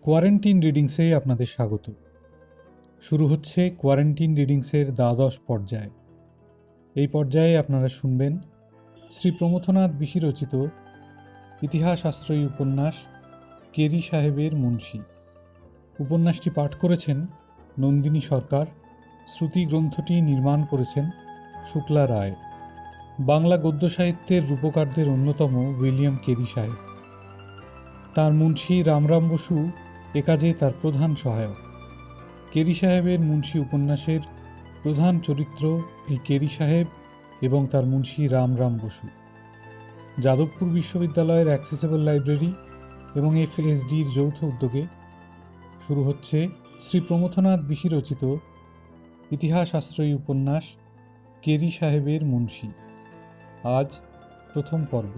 Quarantine রিডিংসে আপনাদের স্বাগত। শুরু হচ্ছে কোয়ারেন্টিন রিডিংসের দ্বাদশ পর্যায়। এই পর্যায়ে আপনারা শুনবেন শ্রী প্রমথনাথ বিশি রচিত ইতিহাস আশ্রয়ী উপন্যাস কেরি সাহেবের মুন্সি। উপন্যাসটি পাঠ করেছেন নন্দিনী সরকার। শ্রুতি গ্রন্থটি নির্মাণ করেছেন শুক্লা রায়। বাংলা গদ্য সাহিত্যের রূপকারদের অন্যতম উইলিয়াম কেরি সাহেব। তার মুন্সি রামরাম বসু এ কাজে তার প্রধান সহায়ক। কেরি সাহেবের মুন্সি উপন্যাসের প্রধান চরিত্র এই কেরি সাহেব এবং তার মুন্সি রামরাম বসু। যাদবপুর বিশ্ববিদ্যালয়ের অ্যাক্সেসেবল লাইব্রেরি এবং FSDর যৌথ উদ্যোগে শুরু হচ্ছে শ্রী প্রমথনাথ বিশি রচিত ইতিহাস আশ্রয়ী উপন্যাস কেরি সাহেবের মুন্সি। আজ প্রথম পর্ব।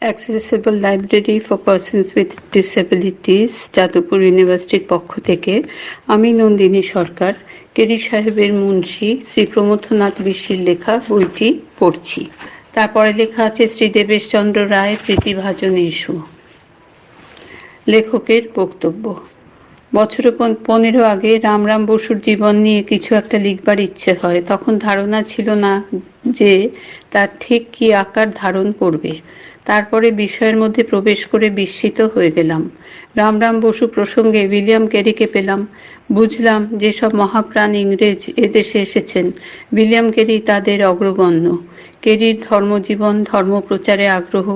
Accessible library for persons with disabilities Jadavpur ইউনিভার্সিটির পক্ষ থেকে আমি নন্দিনী সরকার কেরি সাহেবের মুন্সি শ্রী প্রমথনাথ বিশির লেখা বইটি পড়ছি। তারপরে লেখা আছে শ্রী দেবেশচন্দ্র রায় প্রীতিভাজন ইস্যু। লেখকের বক্তব্য। বছর 15 আগে রামরাম বসুর জীবন নিয়ে কিছু একটা লিখবার ইচ্ছে হয়। তখন ধারণা ছিল না যে তার ঠিক কি আকার ধারণ করবে। তারপরে বিষয়ের মধ্যে প্রবেশ করে বিস্মিত হয়ে গেলাম। রামরাম বসু প্রসঙ্গে উইলিয়াম কেরিকে পেলাম। বুঝলাম যেসব মহাপ্রাণ ইংরেজ এদেশে এসেছেন, উইলিয়াম কেরি তাদের অগ্রগণ্য। কেরির ধর্মজীবন, ধর্মপ্রচারে আগ্রহ,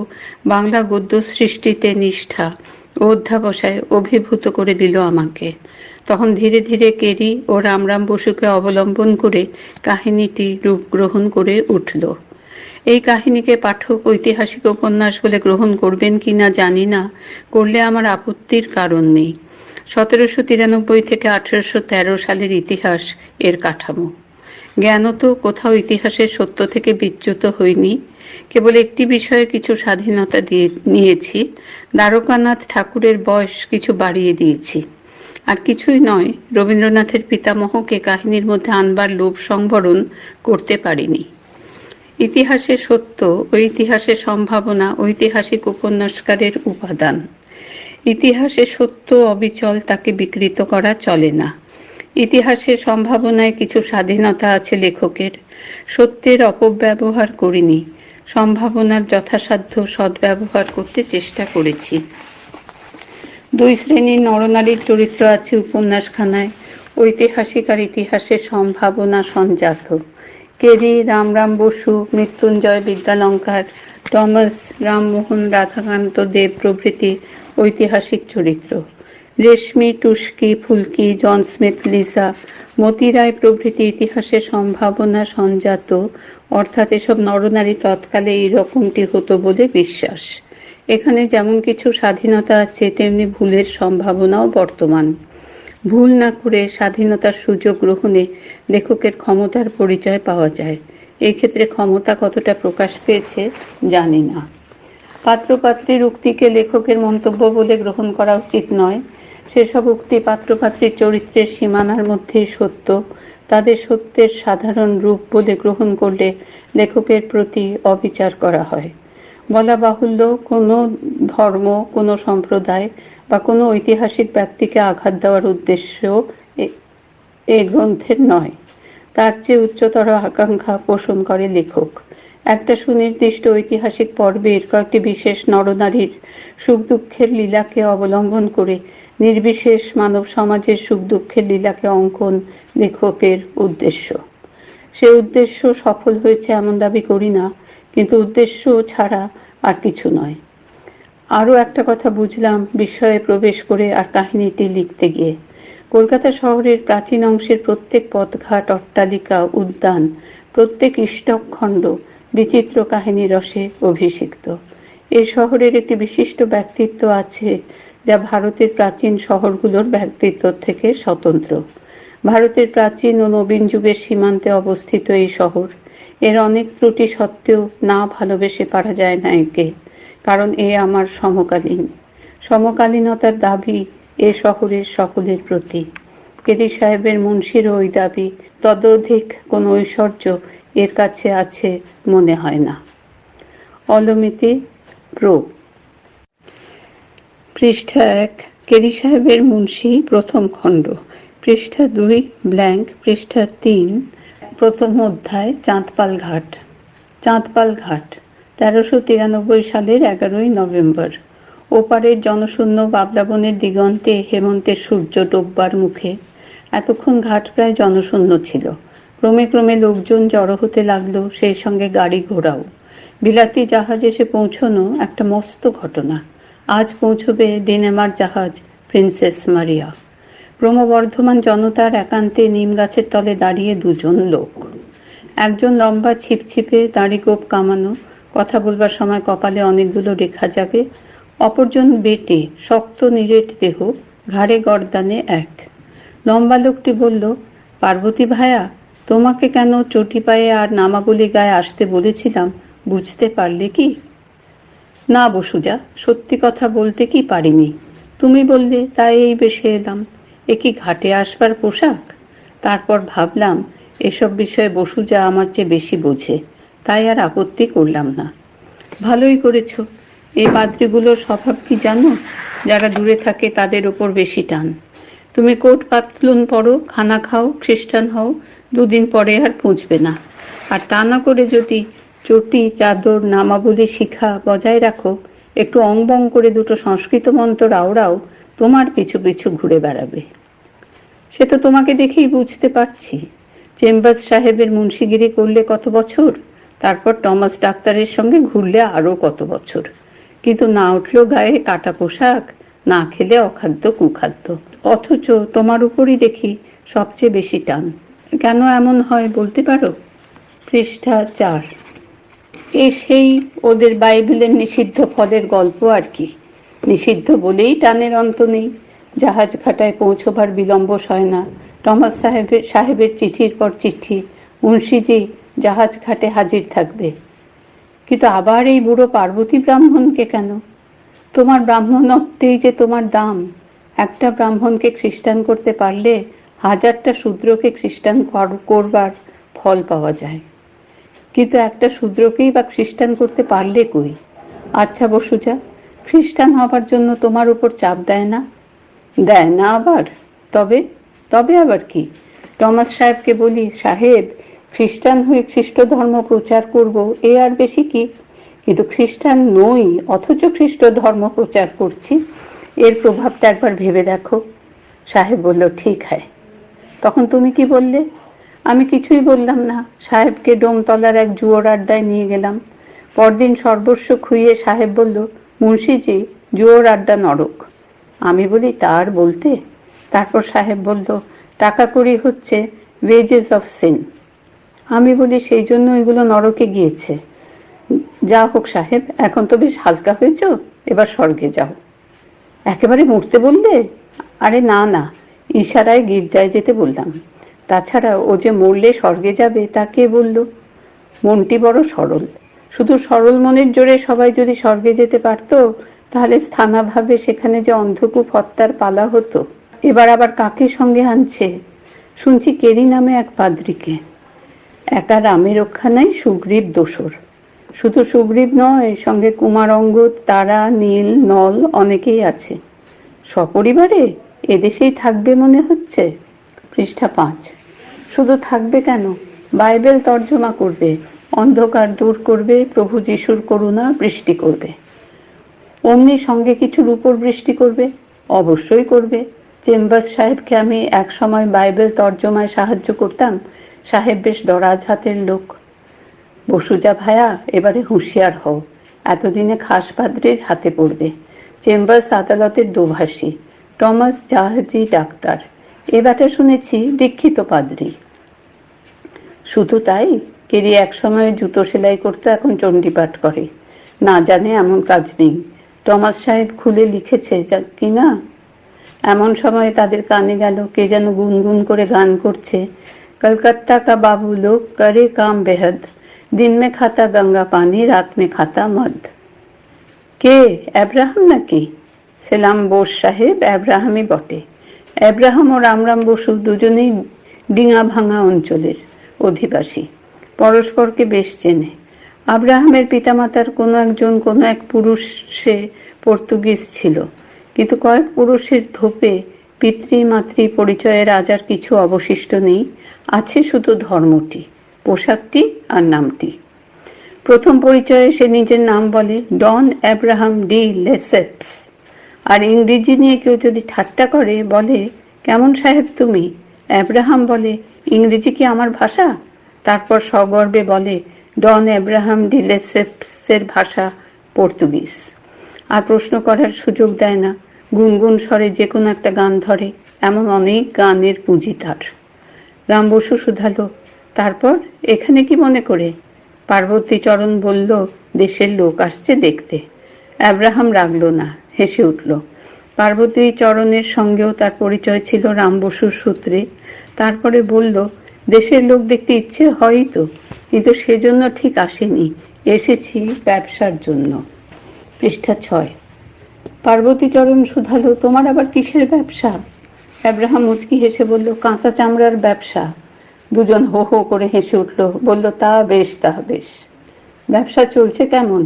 বাংলা গদ্য সৃষ্টিতে নিষ্ঠা ও অধ্যাবসায় অভিভূত করে দিল আমাকে। তখন ধীরে ধীরে কেরি ও রামরাম বসুকে অবলম্বন করে কাহিনীটি রূপ গ্রহণ করে উঠল। এই কাহিনীকে পাঠক ঐতিহাসিক উপন্যাস বলে গ্রহণ করবেন কিনা জানি না, করলে আমার আপত্তির কারণ নেই। 1793 থেকে 1813 সালের ইতিহাস এর কাঠামো। জ্ঞানত কোথাও ইতিহাসের সত্য থেকে বিচ্যুত হইনি। কেবল একটি বিষয়ে কিছু স্বাধীনতা নিয়েছি, দ্বারকানাথ ঠাকুরের বয়স কিছু বাড়িয়ে দিয়েছি। আর কিছুই নয়, রবীন্দ্রনাথের পিতামহকে কাহিনীর মধ্যে আনবার লোভ সংবরণ করতে পারিনি। ইতিহাসের সত্য ও ইতিহাসের সম্ভাবনা ঐতিহাসিক উপন্যাসকারের উপাদান। ইতিহাসের সত্য অবিচল, তাকে বিকৃত করা চলে না। ইতিহাসের সম্ভাবনায় কিছু স্বাধীনতা আছে লেখকের। সত্যের অপব্যবহার করিনি, সম্ভাবনার যথাসাধ্য সদ্ব্যবহার করতে চেষ্টা করেছি। 2 শ্রেণীর নরনারীর চরিত্র আছে উপন্যাসখানায়, ঐতিহাসিক আর ইতিহাসের সম্ভাবনা সঞ্জাত। কেরি, রামরাম বসু, মৃত্যুঞ্জয় বিদ্যালঙ্কার, টমাস, রামমোহন, রাধাকান্ত দেব প্রভৃতি ঐতিহাসিক চরিত্র। রেশমি, টুস্কি, ফুলকি, জন স্মিথ, লিসা, মতি রায় প্রভৃতি ইতিহাসের সম্ভাবনা সঞ্জাত, অর্থাৎ এসব নরনারী তৎকালে এই রকমটি হতো বলে বিশ্বাস। এখানে যেমন কিছু স্বাধীনতা আছে, তেমনি ভুলের সম্ভাবনাও বর্তমান। ভুল না করে স্বাধীনতার সুযোগ গ্রহণে লেখকের ক্ষমতার পরিচয় পাওয়া যায়। এই ক্ষেত্রে ক্ষমতা কতটা প্রকাশ পেয়েছে জানি না। পাত্রপাত্রীর উক্তিকে লেখকের মন্তব্য বলে গ্রহণ করা উচিত নয়। সেসব উক্তি পাত্রপাত্রীর চরিত্রের সীমানার মধ্যেই সত্য। তাদের সত্যের সাধারণ রূপ বলে গ্রহণ করলে লেখকের প্রতি অবিচার করা হয়। বলা বাহুল্য, কোনো ধর্ম, কোনো সম্প্রদায় বা কোনো ঐতিহাসিক ব্যক্তিকে আঘাত দেওয়ার উদ্দেশ্য এই গ্রন্থের নয়। তার চেয়ে উচ্চতর আকাঙ্ক্ষা পোষণ করে লেখক। একটা সুনির্দিষ্ট ঐতিহাসিক পর্বের কয়েকটি বিশেষ নরনারীর সুখ দুঃখের লীলাকে অবলম্বন করে নির্বিশেষ মানব সমাজের সুখ দুঃখের লীলাকে অঙ্কন লেখকের উদ্দেশ্য। সে উদ্দেশ্য সফল হয়েছে এমন দাবি করি না, কিন্তু উদ্দেশ্য ছাড়া আর কিছু নয়। আরও একটা কথা বুঝলাম বিষয়ে প্রবেশ করে আর কাহিনীটি লিখতে গিয়ে। কলকাতা শহরের প্রাচীন অংশের প্রত্যেক পথঘাট, অট্টালিকা, উদ্যান, প্রত্যেক ইষ্টকখণ্ড বিচিত্র কাহিনী রসে অভিষিক্ত। এই শহরের একটি বিশিষ্ট ব্যক্তিত্ব আছে, যা ভারতের প্রাচীন শহরগুলোর ব্যক্তিত্ব থেকে স্বতন্ত্র। ভারতের প্রাচীন ও নবীন যুগের সীমান্তে অবস্থিত এই শহর। এর অনেক ত্রুটি সত্ত্বেও না ভালোবেসে পারা যায় না একে, কারণ এ আমার সমকালীন। সমকালীনতার দাবি এ শহরের সকলের প্রতি। কেরি সাহেবের মুন্সিরও ওই দাবি, ততোধিক কোনো ঐশ্বর্য এর কাছে আছে মনে হয় না। অলমিতি প্রো। পৃষ্ঠা 1, কেরি সাহেবের মুন্সি, প্রথম খণ্ড। পৃষ্ঠা 2 ব্ল্যাঙ্ক। পৃষ্ঠা 3 প্রথম অধ্যায়, চাঁদপাল ঘাট। চাঁদপাল ঘাট 1393 সালের 11ই নভেম্বর। ওপারের জনশূন্য বাবলাবনের দিগন্তে হেমন্তের সূর্য ডোববার মুখে। এতক্ষণ ঘাট প্রায় জনশূন্য ছিল। ক্রমে ক্রমে লোকজন জড়ো হতে লাগলো, সেই সঙ্গে গাড়ি ঘোড়াও। বিলাতি জাহাজ এসে পৌঁছনো একটা মস্ত ঘটনা। আজ পৌঁছবে ডেনমার্ক জাহাজ প্রিন্সেস মারিয়া। ক্রমবর্ধমান জনতার একান্তে নিম গাছের তলে দাঁড়িয়ে দুজন লোক। একজন লম্বা ছিপছিপে, দাড়িগোঁফ কামানো, কথা বলবার সময় কপালে অনেকগুলো রেখা জাগে। অপরজন বেটে, শক্ত নিরেট দেহ, ঘাড়ে গর্দানে এক। লম্বা লোকটি বলল, পার্বতী ভায়া, তোমাকে কেন চটি পায়ে আর নামাবলি গায়ে আসতে বলেছিলাম বুঝতে পারলে কি? না বসুজা, সত্যি কথা বলতে কি পারিনি। তুমি বললে তাই এই বেশে এলাম। এ কি ঘাটে আসবার পোশাক? তারপর ভাবলাম এসব বিষয়ে বসুজা আমার চেয়ে বেশি বোঝে, তাই আর আপত্তি করলাম না। ভালোই করেছ। এই পাদ্রীগুলোর স্বভাব কি জানো? যারা দূরে থাকে তাদের ওপর বেশি টান। তুমি কোট পাতলুন পরো, খানা খাও, খ্রিস্টান হও, 2 দিন পরে আর পৌঁছবে না। আর তা না করে যদি চটি, চাদর, নামাবলি শিখা বজায় রাখো, একটু অংবং করে 2টো সংস্কৃত মন্ত্র রাওড়াও, তোমার পিছু পিছু ঘুরে বেড়াবে। সে তো তোমাকে দেখেই বুঝতে পারছি। চেম্বার্স সাহেবের মুন্সিগিরি করলে কত বছর, তারপর টমাস ডাক্তারের সঙ্গে ঘুরলে আরও কত বছর, কিন্তু না উঠলো গায়ে কাটা পোশাক, না খেলে অখাদ্য কুখাদ্য। অথচ তোমার উপরই দেখি সবচেয়ে বেশি টান। কেন এমন হয় বলতে পারো? পৃষ্ঠা 4। সেই ওদের বাইবেলের নিষিদ্ধ ফলের গল্প আর কি। নিষিদ্ধ বলেই টানের অন্ত নেই। জাহাজ ঘাটায় পৌঁছবার বিলম্ব সয় না। টমাস সাহেবের চিঠির পর চিঠি, মুন্সিজি জাহাজ ঘাটে হাজির থাকবে। কিন্তু আবার এই বুড়ো পার্বতী ব্রাহ্মণকে কেন? তোমার ব্রাহ্মণত্বেই যে তোমার দাম। একটা ব্রাহ্মণকে খ্রিস্টান করতে পারলে 1000টা শূদ্রকে খ্রিস্টান করবার ফল পাওয়া যায়। কিন্তু একটা শূদ্রকেই বা খ্রিস্টান করতে পারলে কই? আচ্ছা বসুজা, খ্রিস্টান হবার জন্য তোমার উপর চাপ দেয় না? দেয় না আবার? তবে আবার কি? টমাস সাহেবকে বলি, সাহেব, খ্রিস্টান হয়ে খ্রিস্ট ধর্ম প্রচার করব, এ আর বেশি কি? কিন্তু খ্রিস্টান নই, অথচ খ্রিস্ট ধর্ম প্রচার করছি, এর প্রভাবটা একবার ভেবে দেখো। সাহেব বলল, ঠিক হয়। তখন তুমি কি বললে? আমি কিছুই বললাম না। সাহেবকে ডোমতলার এক জুয়োর আড্ডায় নিয়ে গেলাম। পরদিন সর্বস্ব খুইয়ে সাহেব বলল, মুন্সিজি, জুয়োর আড্ডা নরক। আমি বলি, তার বলতে? তারপর সাহেব বলল, টাকা কড়ি হচ্ছে ওয়েজেস অফ সিন। আমি বলি, সেই জন্য এগুলো নরকে গিয়েছে। যা হোক সাহেব, এখন তো বেশ হালকা হয়েছ, এবার স্বর্গে যাও। একেবারে মরতে বললে? আরে না, ইশারায় গির্জায় যেতে বললাম। তাছাড়া ও যে মরলে স্বর্গে যাবে তা কে বলল? মনটি বড় সরল। শুধু সরল মনের জোরে সবাই যদি স্বর্গে যেতে পারত, তাহলে স্থানাভাবে সেখানে যে অন্ধকূপ হত্যার পালা হতো। এবার আবার কাকে সঙ্গে আনছে? শুনছি কেরি নামে এক পাদ্রীকে। একা রামে রক্ষা নাই, সুগ্রীব দোসর। শুধু সুগ্রীব নয়, সঙ্গে কুমার অঙ্গদ, তারা, নীল, নল অনেকেই আছে। সপরিবারে এদেশেই থাকবে মনে হচ্ছে। পৃষ্ঠা 5। শুধু থাকবে কেন, বাইবেল তর্জমা করবে, অন্ধকার দূর করবে, প্রভু যিশুর করুণা বৃষ্টি করবে। অমনি সঙ্গে কিছুর উপর বৃষ্টি করবে? অবশ্যই করবে। চেম্বার্স সাহেবকে আমি এক সময় বাইবেল তর্জমায় সাহায্য করতাম। সাহেব বেশ দরাজ হাতের লোক। বসুজা ভায়া, এবারে হুঁশিয়ার হও, এতদিনে খাস পাদ্রীর হাতে পড়বে। চেম্বার্স আদালতের দোভাষী, টমাস জাহাজি ডাক্তার। এ ব্যাটা শুনেছি দীক্ষিত পাদ্রী। শুধু তাই, কেরি এক সময় জুতো সেলাই করতে, এখন চণ্ডীপাঠ করে। না জানে এমন কাজ নেই। টমাস সাহেব খুলে লিখেছে কিনা? এমন সময় তাদের কানে গেল কে যেন গুনগুন করে গান করছে, কলকাতা কা বাবু লোক করে কাম বেহদ, দিন মে খাতা গঙ্গা পানি, রাত মে খাতা মদ। কে? আব্রাহাম নাকি? সেলাম বোস সাহেব, আব্রাহামই বটে। আব্রাহাম ও রামরাম বসু দুজনেই ডিঙা ভাঙা অঞ্চলের অধিবাসী, পরস্পরকে বেশ চেনে। আব্রাহামের পিতামাতার কোনো একজন কোনো এক পুরুষে পর্তুগিজ ছিল, কিন্তু কয়েক পুরুষের ধোপে পিতৃমাতৃ পরিচয়ের আজ আর কিছু অবশিষ্ট নেই, আছে শুধু ধর্মটি, পোশাকটি আর নামটি। প্রথম পরিচয়ে সে নিজের নাম বলে ডন আব্রাহাম ডি লেসেপস, আর ইংরেজি নিয়ে কেউ যদি ঠাট্টা করে বলে, কেমন সাহেব তুমি? আব্রাহাম বলে, ইংরেজি কি আমার ভাষা? তারপর সগর্বে বলে, ডন আব্রাহাম ডি লেসেপসের ভাষা পর্তুগিজ। আর প্রশ্ন করার সুযোগ দেয় না, গুনগুন স্বরে যে কোনো একটা গান ধরে, এমন অনেক গানের পুঁজি তার। রাম বসু শুধালো, তারপর এখানে কি মনে করে? পার্বতী চরণ বলল, দেশের লোক আসছে দেখতে। আব্রাহাম রাগল না, হেসে উঠল। পার্বতী চরণের সঙ্গেও তার পরিচয় ছিল রাম বসুর সূত্রে। তারপরে বলল, দেশের লোক দেখতে ইচ্ছে হয়ই তো, কিন্তু সেজন্য ঠিক আসেনি, এসেছি ব্যবসার জন্য। পৃষ্ঠা 6। পার্বতী চরণ শুধালো, তোমার আবার কিসের ব্যবসা? আব্রাহাম মুচকি হেসে বলল, কাঁচা চামড়ার ব্যবসা। দুজন হো হো করে হেসে উঠল, বলল, তা বেশ তা বেশ। ব্যবসা চলছে কেমন?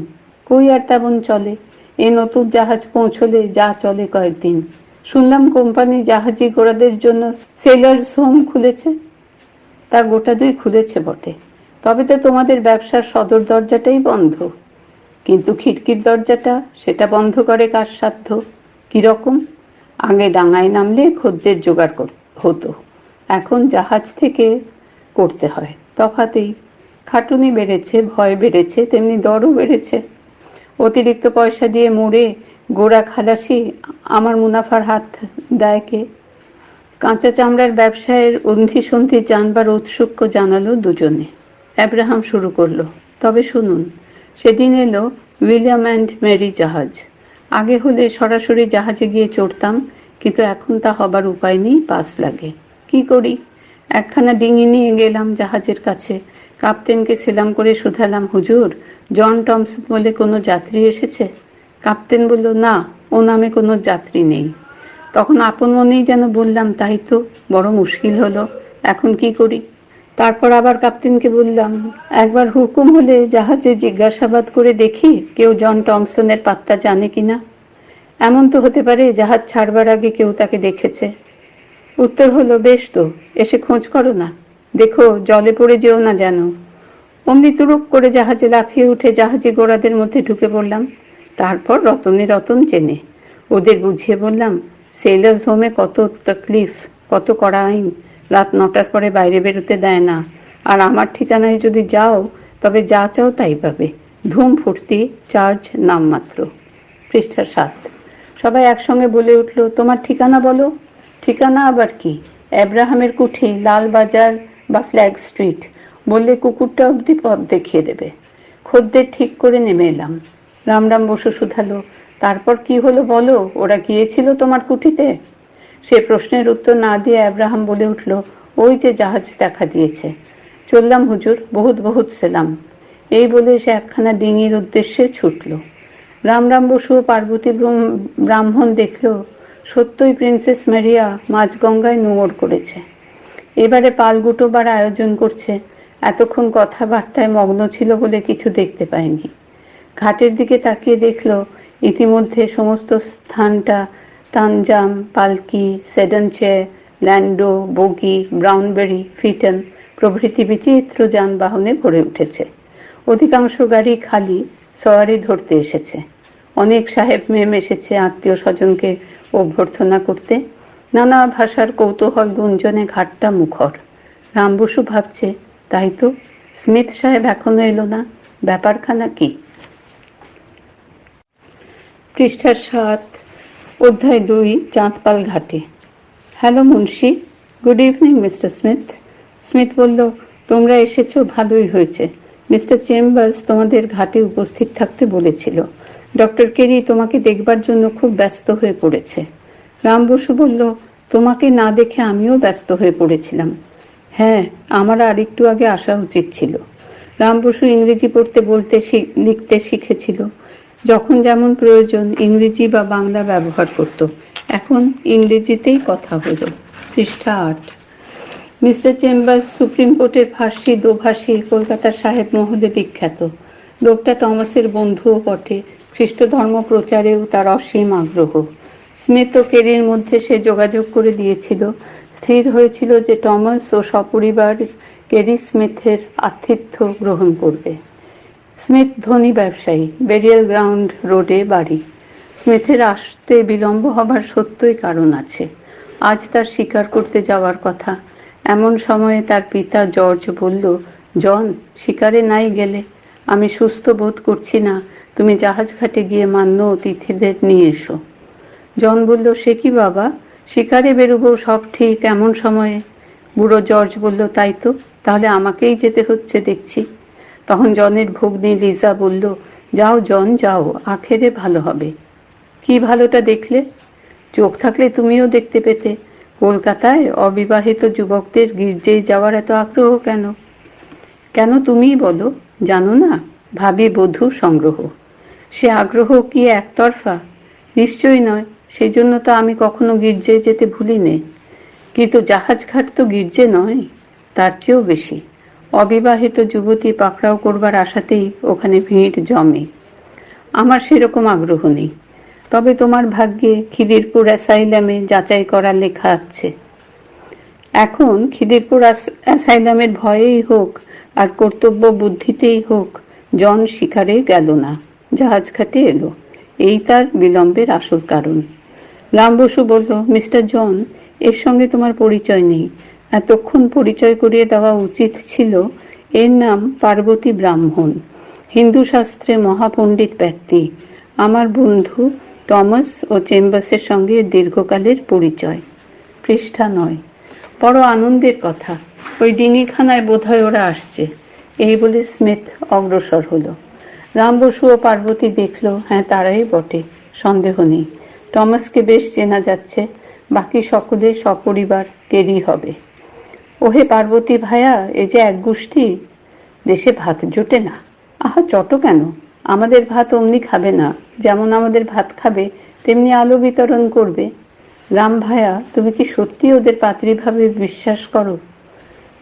কই আর তেমন চলে, এই নতুন জাহাজ পৌঁছলে যা চলে কয়েকদিন। শুনলাম কোম্পানি জাহাজি ঘোড়াদের জন্য সেলার্স হোম খুলেছে। তা গোটা দুই খুলেছে বটে, তবে তো তোমাদের ব্যবসার সদর দরজাটাই বন্ধ। কিন্তু খিড়কির দরজাটা, সেটা বন্ধ করে কার সাধ্য? কিরকম? আগে ডাঙায় নামলে খদ্দের জোগাড় হতো, এখন জাহাজ থেকে করতে হয়। তফাতেই খাটুনি বেড়েছে, ভয় বেড়েছে, তেমনি দরও বেড়েছে। অতিরিক্ত পয়সা দিয়ে মুড়ে গোড়া খালাসি আমার মুনাফার হাত দেয় কে? কাঁচা চামড়ার ব্যবসায়ের অন্ধি সন্ধি জানবার ঔৎসুক্য জানালো দুজনে। আব্রাহাম শুরু করলো, তবে শুনুন, সেদিন এলো উইলিয়াম অ্যান্ড মেরি জাহাজ। আগে হলে সরাসরি জাহাজে গিয়ে চড়তাম, কিন্তু এখন তা হবার উপায় নেই, পাস লাগে। কি করি? একখানা ডিঙি নিয়ে গেলাম জাহাজের কাছে, কাপ্তেনকে সেলাম করে শুধালাম, হুজুর, জন টমসন বলে কোনো যাত্রী এসেছে? কাপ্তেন বলল, না, ও নামে কোনো যাত্রী নেই। তখন আপন মনেই যেন বললাম, তাই তো, বড় মুশকিল হলো, এখন কি করি? তারপর আবার কাপ্তেনকে বললাম, একবার হুকুম হলে জাহাজে জিজ্ঞাসাবাদ করে দেখি কেউ জন টমসনের পাত্তা জানে কিনা। এমন তো হতে পারে জাহাজ ছাড়বার আগে কেউ তাকে দেখেছে। উত্তর হলো, বেশ তো, এসে খোঁজ করো না, দেখো জলে পড়ে যেও না যেন। অমনি তুরুক করে জাহাজে লাফিয়ে উঠে জাহাজে গোড়াদের মধ্যে ঢুকে পড়লাম। তারপর রতনে রতন চেনে ওদের বুঝিয়ে বললাম, সেলার্স হোমে কত তকলিফ, কত কড়া আইন, রাত 9টার পরে বাইরে বেরোতে দেয় না, আর আমার ঠিকানায় যদি যাও তবে যা চাও তাই পাবে, ধুম ফুর্তি, চার্জ নামমাত্র। পৃষ্ঠা 7। সবাই একসঙ্গে বলে উঠল, তোমার ঠিকানা বলো। ঠিকানা আবার কি? আব্রাহামের কুঠি, লাল বাজার বা ফ্ল্যাগ স্ট্রিট বললে কুকুরটা অবধি পথ দেখিয়ে দেবে। খদ্দের ঠিক করে নেমে এলাম। রামরাম বসু শুধালো, তারপর কি হলো বলো, ওরা গিয়েছিল তোমার কুঠিতে? সে প্রশ্নের উত্তর না দিয়ে আব্রাহাম বলে উঠল, ওই যে জাহাজ দেখা দিয়েছে। চললাম হুজুর, বহুত বহুত সেলাম। এই বলে সে একখানা ডিঙির উদ্দেশ্যে ছুটল। রামরাম বসু ও পার্বতী ব্রাহ্মণ দেখল, সত্যই প্রিন্সেস মারিয়া মাঝগঙ্গায় নোঙর করেছে। এবারে পাল গুটোবার আয়োজন করছে। এতক্ষণ কথাবার্তায় মগ্ন ছিল বলে কিছু দেখতে পায়নি। ঘাটের দিকে তাকিয়ে দেখল, ইতিমধ্যে সমস্ত স্থানটা তানজাম, পালকি, সেডান চেয়ার, ল্যান্ডো, বগি, ব্রাউনবেরি, ফিটন প্রভৃতি বিচিত্র যানবাহনে ভরে উঠেছে। অধিকাংশ গাড়ি খালি, সওয়ারি ধরতে এসেছে। অনেক সাহেব মেম এসেছে আত্মীয় স্বজনকে অভ্যর্থনা করতে। নানা ভাষার কৌতূহল গুঞ্জনে ঘাটটা মুখর। রাম বসু ভাবছে, তাই তো, স্মিথ সাহেব এখনো এলো না, ব্যাপারখানা কি? পৃষ্ঠা 7। অধ্যায় 2, চাঁদপাল ঘাটে। Hello Munshi, good evening mister Smith. Smith বলল, তোমরা এসেছো, ভালোই হয়েছে। মিস্টার চেম্বার্স তোমাদের ঘাটে উপস্থিত থাকতে বলেছিল। ডক্টর কেরি তোমাকে দেখবার জন্য খুব ব্যস্ত হয়ে পড়েছে। রাম বসু বলল, তোমাকে না দেখে আমিও ব্যস্ত হয়ে পড়েছিলাম। হ্যাঁ, আমার আর একটু আগে আসা উচিত ছিল। রাম বসু ইংরেজি পড়তে বলতে লিখতে শিখেছিল। যখন যেমন প্রয়োজন ইংরেজি বা বাংলা ব্যবহার করত। এখন ইংরেজিতেই কথা হলো। পৃষ্ঠা 8। মিস্টার চেম্বার্স সুপ্রিম কোর্টের ফার্সি দোভাষী, কলকাতার সাহেব মহলে বিখ্যাত। লোকটা টমাসের বন্ধুও বটে। খ্রিস্ট ধর্ম প্রচারেও তার অসীম আগ্রহ। স্মিথ ও কেরির মধ্যে সে যোগাযোগ করে দিয়েছিল। স্থির হয়েছিল যে টমাস ও সপরিবার কেরি স্মিথের আতিথ্য গ্রহণ করবে। স্মিথ ধনী ব্যবসায়ী, বেরিয়াল গ্রাউন্ড রোডে বাড়ি। স্মিথের আসতে বিলম্ব হবার সত্যই কারণ আছে। আজ তার শিকার করতে যাওয়ার কথা। এমন সময়ে তার পিতা জর্জ বলল, জন, শিকারে নাই গেলে? আমি সুস্থ বোধ করছি না, তুমি জাহাজ ঘাটে গিয়ে মান্য অতিথিদের নিয়ে এসো। জন বলল, সে কি বাবা, শিকারে বেরোবো সব ঠিক, এমন সময়ে? বুড়ো জর্জ বলল, তাই তো, তাহলে আমাকেই যেতে হচ্ছে দেখছি। তখন জনের ভগ্নী লিজা বলল, যাও জন, যাও, আখেরে ভালো হবে। কি ভালোটা দেখলে? চোখ থাকলে তুমিও দেখতে পেতে। কলকাতায় অবিবাহিত যুবকদের গির্জেয় যাওয়ার এত আগ্রহ কেন? কেন তুমিই বলো, জানো না? ভাবি বধূ সংগ্রহ। সে আগ্রহ কি একতরফা? নিশ্চয়ই নয়। সেই জন্য তো আমি কখনো গির্জেয় যেতে ভুলি নে। কিন্তু জাহাজঘাট তো গির্জে নয়, তার চেয়েও বেশি। অবিবাহিত যুবতী পাকড়াও করবার আশাতেই ওখানে ভিড় জমে। আমার সেরকম আগ্রহ নেই। তবে তোমার ভাগ্যে খিদিরপুর অ্যাসাইলামে যাচাই করা লেখা আছে। এখন খিদিরপুর অ্যাসাইলামের ভয়েই হোক আর কর্তব্য বুদ্ধিতেই হোক, জন শিকারে গেল না, জাহাজঘাটে এলো। এই তার বিলম্বের আসল কারণ। রাম বসু বলল, মিস্টার জন, এর সঙ্গে তোমার পরিচয় নেই। এতক্ষণ পরিচয় করিয়ে দেওয়া উচিত ছিল। এর নাম পার্বতী ব্রাহ্মণ, হিন্দু শাস্ত্রে মহাপণ্ডিত ব্যক্তি। আমার বন্ধু টমাস ও চেম্বার্সের সঙ্গে দীর্ঘকালের পরিচয়। পৃষ্ঠা 9। বড় আনন্দের কথা, ওই ডিঙিখানায় বোধহয় ওরা আসছে। এই বলে স্মিথ অগ্রসর হলো। রাম বসু ও পার্বতী দেখল, হ্যাঁ, তারাই বটে, সন্দেহ নেই। টমাসকে বেশ চেনা যাচ্ছে। বাকি সকলে সপরিবার কেরি হবে। ওহে পার্বতী ভায়া, এ যে এক গোষ্ঠী, দেশে ভাত জোটে না। আহা, চটো কেন? আমাদের ভাত অমনি খাবে না। যেমন আমাদের ভাত খাবে, তেমনি আলো বিতরণ করবে। রাম ভায়া, তুমি কি সত্যি ওদের পাত্রীভাবে বিশ্বাস করো?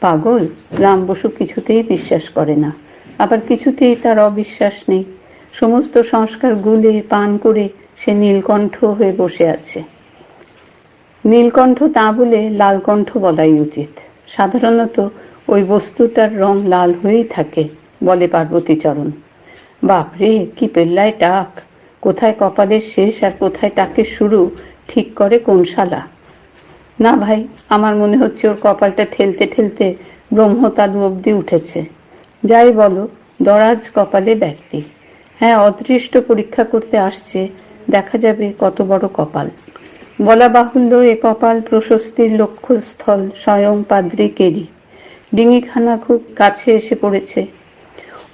পাগল, রাম বসু কিছুতেই বিশ্বাস করে না, আবার কিছুতেই তার অবিশ্বাস নেই। সমস্ত সংস্কার গুলে পান করে সে নীলকণ্ঠ হয়ে বসে আছে। নীলকণ্ঠ তা বলে লালকণ্ঠ বলাই উচিত। সাধারণত ওই বস্তুটার রং লাল হয়েই থাকে, বলে পার্বতীচরণ। বাপরে, কি পেল্লায় টাক! কোথায় কপালের শেষ আর কোথায় টাকের শুরু ঠিক করে কোন শালা। না ভাই, আমার মনে হচ্ছে ওর কপালটা ঠেলতে ঠেলতে ব্রহ্মতালু অবধি উঠেছে। যাই বলো, দরাজ কপালে ব্যক্তি। হ্যাঁ, অদৃষ্ট পরীক্ষা করতে আসছে, দেখা যাবে কত বড় কপাল। বলা বাহুল্য, এ কপাল প্রশস্তির লক্ষ্যস্থল স্বয়ং পাদ্রী কেরি। ডিঙিখানা খুব কাছে এসে পড়েছে।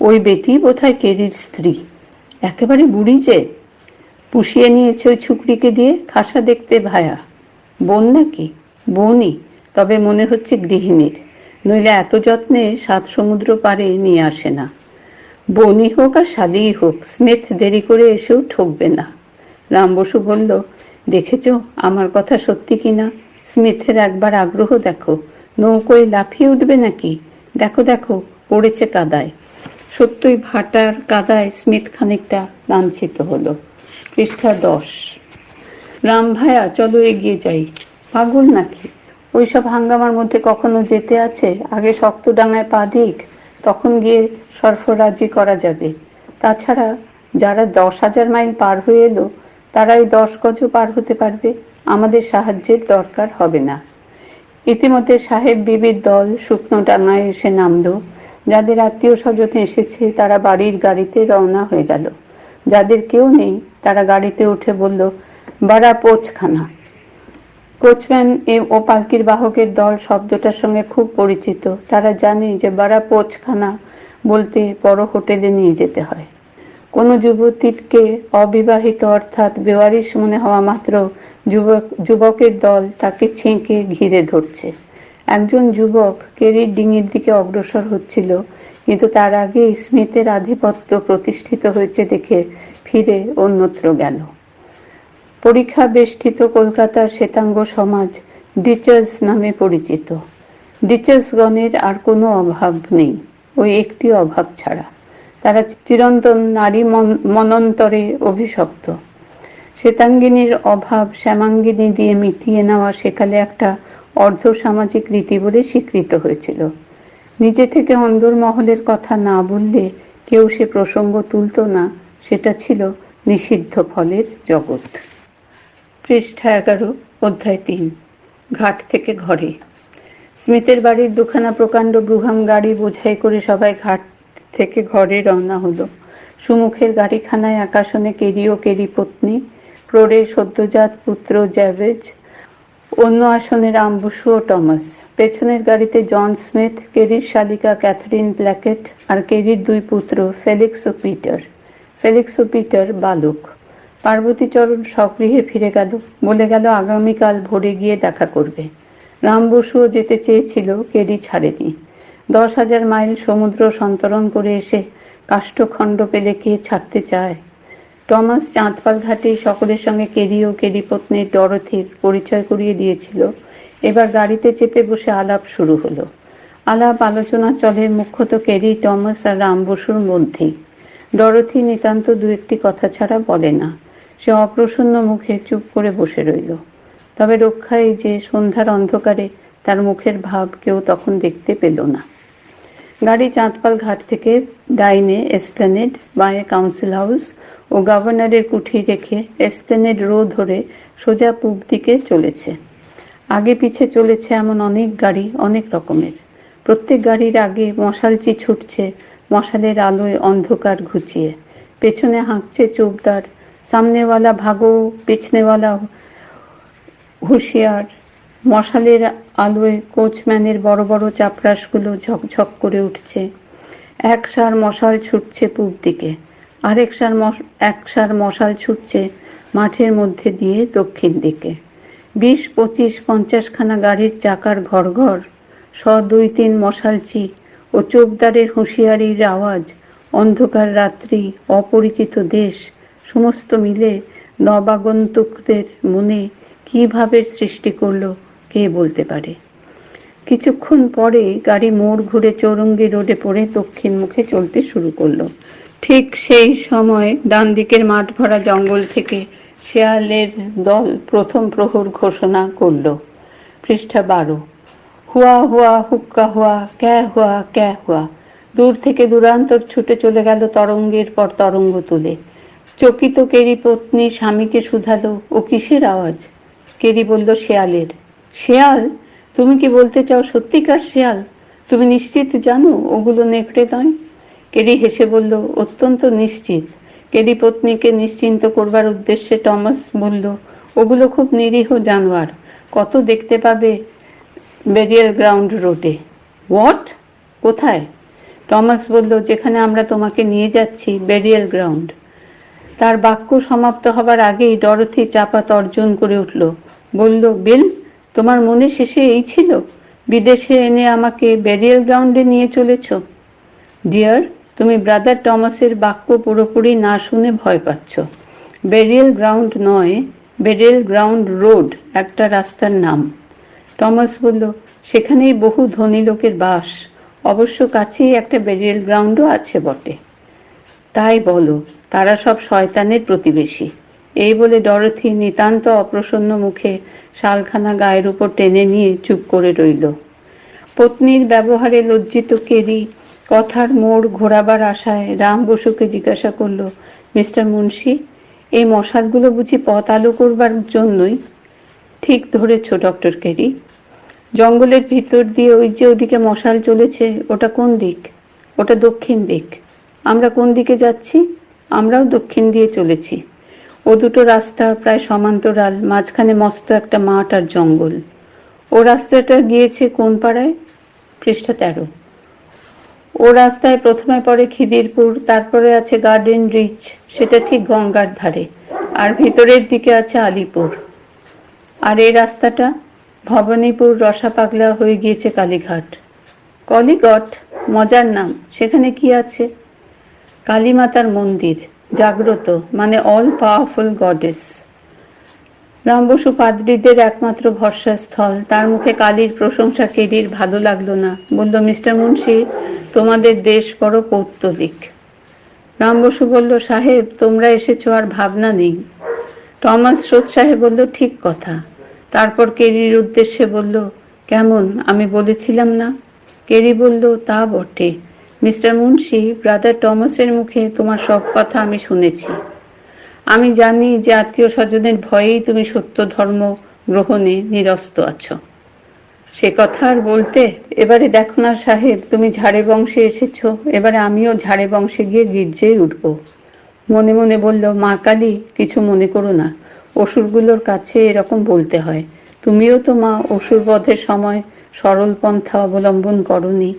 ওই বেটি বোধহয় কেরির স্ত্রী। একেবারে বুড়ি যে, পুষিয়ে নিয়েছে ওই ছুকরিকে দিয়ে। খাসা দেখতে ভায়া। বোন নাকি? বোনই, তবে মনে হচ্ছে গৃহিণীর। নইলে এত যত্নে 7 সমুদ্র পারে নিয়ে আসে না। বোনই হোক আর শালিই হোক, স্মিথ দেরি করে এসেও ঠকবে না। রাম বসু বলল, দেখেছ আমার কথা সত্যি কিনা? স্মিথের একবার আগ্রহ দেখো, নৌকোয় লাফিয়ে উঠবে নাকি? দেখো দেখো, পড়েছে কাদায়। সত্যই ভাটার কাদায় স্মিথ খানিকটা লাঞ্ছিত হলো। পৃষ্ঠা 10। রাম ভায়া, চলো এগিয়ে যাই। পাগল নাকি? ওইসব হাঙ্গামার মধ্যে কখনো যেতে আছে? আগে শক্ত ডাঙায় পা দিক, তখন গিয়ে সরফরাজি করা যাবে। তাছাড়া যারা 10,000 মাইল পার হয়ে এলো, তারাই 10 গজও পার হতে পারবে। আমাদের সাহায্যের দরকার হবে না। ইতিমধ্যে সাহেব বিবির দল শুকনো ডাঙায় এসে নামলো। যাদের আত্মীয় স্বজন এসেছে তারা বাড়ির গাড়িতে রওনা হয়ে গেল। যাদের কেউ নেই তারা গাড়িতে উঠে বলল, বাড়া পোচখানা। কোচম্যান ও পালকির বাহকের দল শব্দটার সঙ্গে খুব পরিচিত। তারা জানে যে বাড়া পোচখানা বলতে বড় হোটেলে নিয়ে যেতে হয়। কোনো যুবতীকে অবিবাহিত অর্থাৎ বেওয়ারিশ মনে হওয়া মাত্র যুবকের দল তাকে ছেঁকে ঘিরে ধরছে। একজন যুবক কেরির ডিঙির দিকে অগ্রসর হচ্ছিল, কিন্তু তার আগে স্মিথের আধিপত্য প্রতিষ্ঠিত হয়েছে দেখে ফিরে অন্যত্র গেল। পরীক্ষা বেষ্টিত কলকাতার শ্বেতাঙ্গ সমাজ ডিচার্স নামে পরিচিত। ডিচার্সগণের আর কোনো অভাব নেই, ওই একটি অভাব ছাড়া। তারা চিরন্তন নারী মনন্তরে অভিশপ্ত। শ্বেতাঙ্গিনীর অভাব শ্যামাঙ্গিনী দিয়ে মিটিয়ে নেওয়া সেকালে একটা অর্ধসামাজিক রীতি বলে স্বীকৃত হয়েছিল। নিজে থেকে অন্দরমহলের কথা না বললে কেউ সে প্রসঙ্গ তুলত না, সেটা ছিল নিষিদ্ধ ফলের জগৎ। পৃষ্ঠা 11, অধ্যায় 3। ঘাট থেকে ঘরে। স্মিথের বাড়ির দুখানা প্রকাণ্ড ব্রুহাম গাড়ি বোঝাই করে সবাই ঘাট থেকে ঘরে রওনা হলো। সুমুখের গাড়িখানায় আকাশনে কেরি ও কেরি পত্নী, প্রোরে সদ্যজাত পুত্র জ্যাভেজ, অন্য আসনে রাম বসু ও টমাস। পেছনের গাড়িতে জন স্মিথ, কেরির শালিকা ক্যাথরিন প্ল্যাকেট আর কেরির দুই পুত্র ফেলিক্স ও পিটার। ফেলিক্স ও পিটার বালক। পার্বতীচরণ স্বগৃহে ফিরে গেল, বলে গেল আগামীকাল ভোরে গিয়ে দেখা করবে। রাম বসুও যেতে চেয়েছিল, কেরি ছাড়েনি। 10,000 মাইল সমুদ্র সন্তরণ করে এসে কাষ্ঠখণ্ড পেলে কে ছাড়তে চায়? টমাস চাঁদপাল ঘাটে সকলের সঙ্গে কেরি ও কেরি পত্নীর ডরথির পরিচয় করিয়ে দিয়েছিল। এবার গাড়িতে চেপে বসে আলাপ শুরু হলো। আলাপ আলোচনা চলে মুখ্যত কেরি, টমাস আর রাম বসুর মধ্যেই। ডরথি নিতান্ত দু একটি কথা ছাড়া বলে না। সে অপ্রসন্ন মুখে চুপ করে বসে রইল। তবে রক্ষা এই যে সন্ধ্যার অন্ধকারে তার মুখের ভাব কেউ তখন দেখতে পেল না। গাড়ি চাঁদপাল ঘাট থেকে ডাইনে এসপ্ল্যানেড, বাঁয়ে কাউন্সিল হাউস ও গভর্নরের কুঠি রেখে এসপ্ল্যানেড রো ধরে সোজা পূব দিকে চলেছে। আগে পিছে চলেছে এমন অনেক গাড়ি, অনেক রকমের। প্রত্যেক গাড়ির আগে মশালচি ছুটছে, মশালের আলোয় অন্ধকার ঘুচিয়ে। পেছনে হাঁকছে চৌবদার, সামনেওয়ালা ভাগো, পেছনেওয়ালা হুঁশিয়ার। মশালের আলোয় কোচম্যানের বড় বড় চাপরাশগুলো ঝকঝক করে উঠছে। একসার মশাল ছুটছে পূব দিকে, একসার মশাল ছুটছে মাঠের মধ্যে দিয়ে দক্ষিণ দিকে। 20, 25, 50 খানা গাড়ির চাকার ঘর ঘর, 2-3 মশালচি ও চোপদারের হুঁশিয়ারির আওয়াজ, অন্ধকার রাত্রি, অপরিচিত দেশ, সমস্ত মিলে নবাগন্তুকদের মনে কী ভাবের সৃষ্টি করলো কে বলতে পারে। কিছুক্ষণ পরে গাড়ি মোড় ঘুরে চৌরঙ্গি রোডে পড়ে দক্ষিণ মুখে চলতে শুরু করলো। ঠিক সেই সময় ডান দিকের মাঠ ভরা জঙ্গল থেকে শেয়ালের দল প্রথম প্রহর ঘোষণা করল। পৃষ্ঠা 12। হুয়া হুয়া হুক্কা হুয়া, ক্যা হুয়া ক্যা হুয়া। দূর থেকে দূরান্তর ছুটে চলে গেল তরঙ্গের পর তরঙ্গ তুলে। চকিত কেরি পত্নী স্বামীকে শুধালো, ও কিসের আওয়াজ? কেরি বলল, শেয়ালের। শেয়াল? তুমি কি বলতে চাও সত্যিকার শেয়াল? তুমি নিশ্চিত জানো ওগুলো নেকড়ে নয়? কেরি হেসে বলল, অত্যন্ত নিশ্চিত। কেরি পত্নীকে নিশ্চিন্ত করবার উদ্দেশ্যে টমাস বলল, ওগুলো খুব নিরীহ জানোয়ার, কত দেখতে পাবে বেরিয়াল গ্রাউন্ড রোডে। হোয়াট? কোথায়? টমাস বলল, যেখানে আমরা তোমাকে নিয়ে যাচ্ছি, বেরিয়াল গ্রাউন্ড। তার বাক্য সমাপ্ত হবার আগেই ডরথি চাপা তর্জন করে উঠল, বলল, বিল, তোমার মনে শেষে এই ছিল? বিদেশে এনে আমাকে বেরিয়াল গ্রাউন্ডে নিয়ে চলেছ? ডিয়ার, তুমি ব্রাদার টমাসের বাক্য পুরোপুরি না শুনে ভয় পাচ্ছ। বেরিয়াল গ্রাউন্ড নয়, বেরিয়াল গ্রাউন্ড রোড একটা রাস্তার নাম। টমাস বলল, সেখানেই বহু ধনী লোকের বাস, অবশ্য কাছেই একটা বেরিয়াল গ্রাউন্ডও আছে বটে। তাই বলো, তারা সব শয়তানের প্রতিবেশী। এই বলে ডরথি নিতান্ত অপ্রসন্ন মুখে শালখানা গায়ের উপর টেনে নিয়ে চুপ করে রইল। পত্নীর ব্যবহারে লজ্জিত কেরি কথার মোড় ঘোরাবার আশায় রাম বসুকে জিজ্ঞাসা করল, মিস্টার মুন্সি, এই মশালগুলো বুঝি পথ আলো করবার জন্যই? ঠিক ধরেছ ডক্টর কেরি। জঙ্গলের ভিতর দিয়ে ওই যে ওদিকে মশাল চলেছে, ওটা কোন দিক? ওটা দক্ষিণ দিক। আমরা কোন দিকে যাচ্ছি? আমরাও দক্ষিণ দিয়ে চলেছি। ও দুটো রাস্তা প্রায় সমান্তরাল, মাঝখানে মস্ত একটা মাঠ আর জঙ্গল। ও রাস্তাটা গিয়েছে কোন পাড়ায়? পৃষ্ঠা 13। ও রাস্তায় প্রথমে পড়ে খিদিরপুর, তারপরে আছে গার্ডেন রিচ, সেটা ঠিক গঙ্গার ধারে, আর ভিতরের দিকে আছে আলিপুর। আর এই রাস্তাটা ভবানীপুর রসাপাগলা হয়ে গিয়েছে কালীঘাট। কলিগট মজার নাম। সেখানে কি আছে? কালীমাতার মন্দির, জাগ্রত, মানে all powerful goddess. Ram Basu পাদ্রীদের একমাত্র ভরসাস্থল। তার মুখে কালীর প্রশংসা কেরির ভালো লাগলো না। বলল, মিস্টার মুন্সি, তোমাদের দেশ বড় পৌত্তলিক। রাম বসু বলল, সাহেব তোমরা এসেছো আর ভাবনা নেই। টমাস শ্রোত সাহেব বলল, ঠিক কথা। তারপর কেরির উদ্দেশ্যে বলল, কেমন, আমি বলেছিলাম না? কেরি বলল, তা বটে। মিস্টার মুন্সি, ব্রাদার টমাসের মুখে তোমার সব কথা আমি শুনেছি। আমি জানি যে আত্মীয় স্বজনের ভয়েই তুমি সত্য ধর্ম গ্রহণে নিরস্ত আছো। সে কথা আর বলতে। এবারে দেখো না সাহেব, তুমি ঝাড়ে বংশে এসেছো, এবারে আমিও ঝাড়ে বংশে গিয়ে গির্জেই উঠব। মনে মনে বলল, মা কালী, কিছু মনে করো না, অসুরগুলোর কাছে এরকম বলতে হয়। তুমিও তো মা অসুর বধের সময় সরল পন্থা অবলম্বন করনি।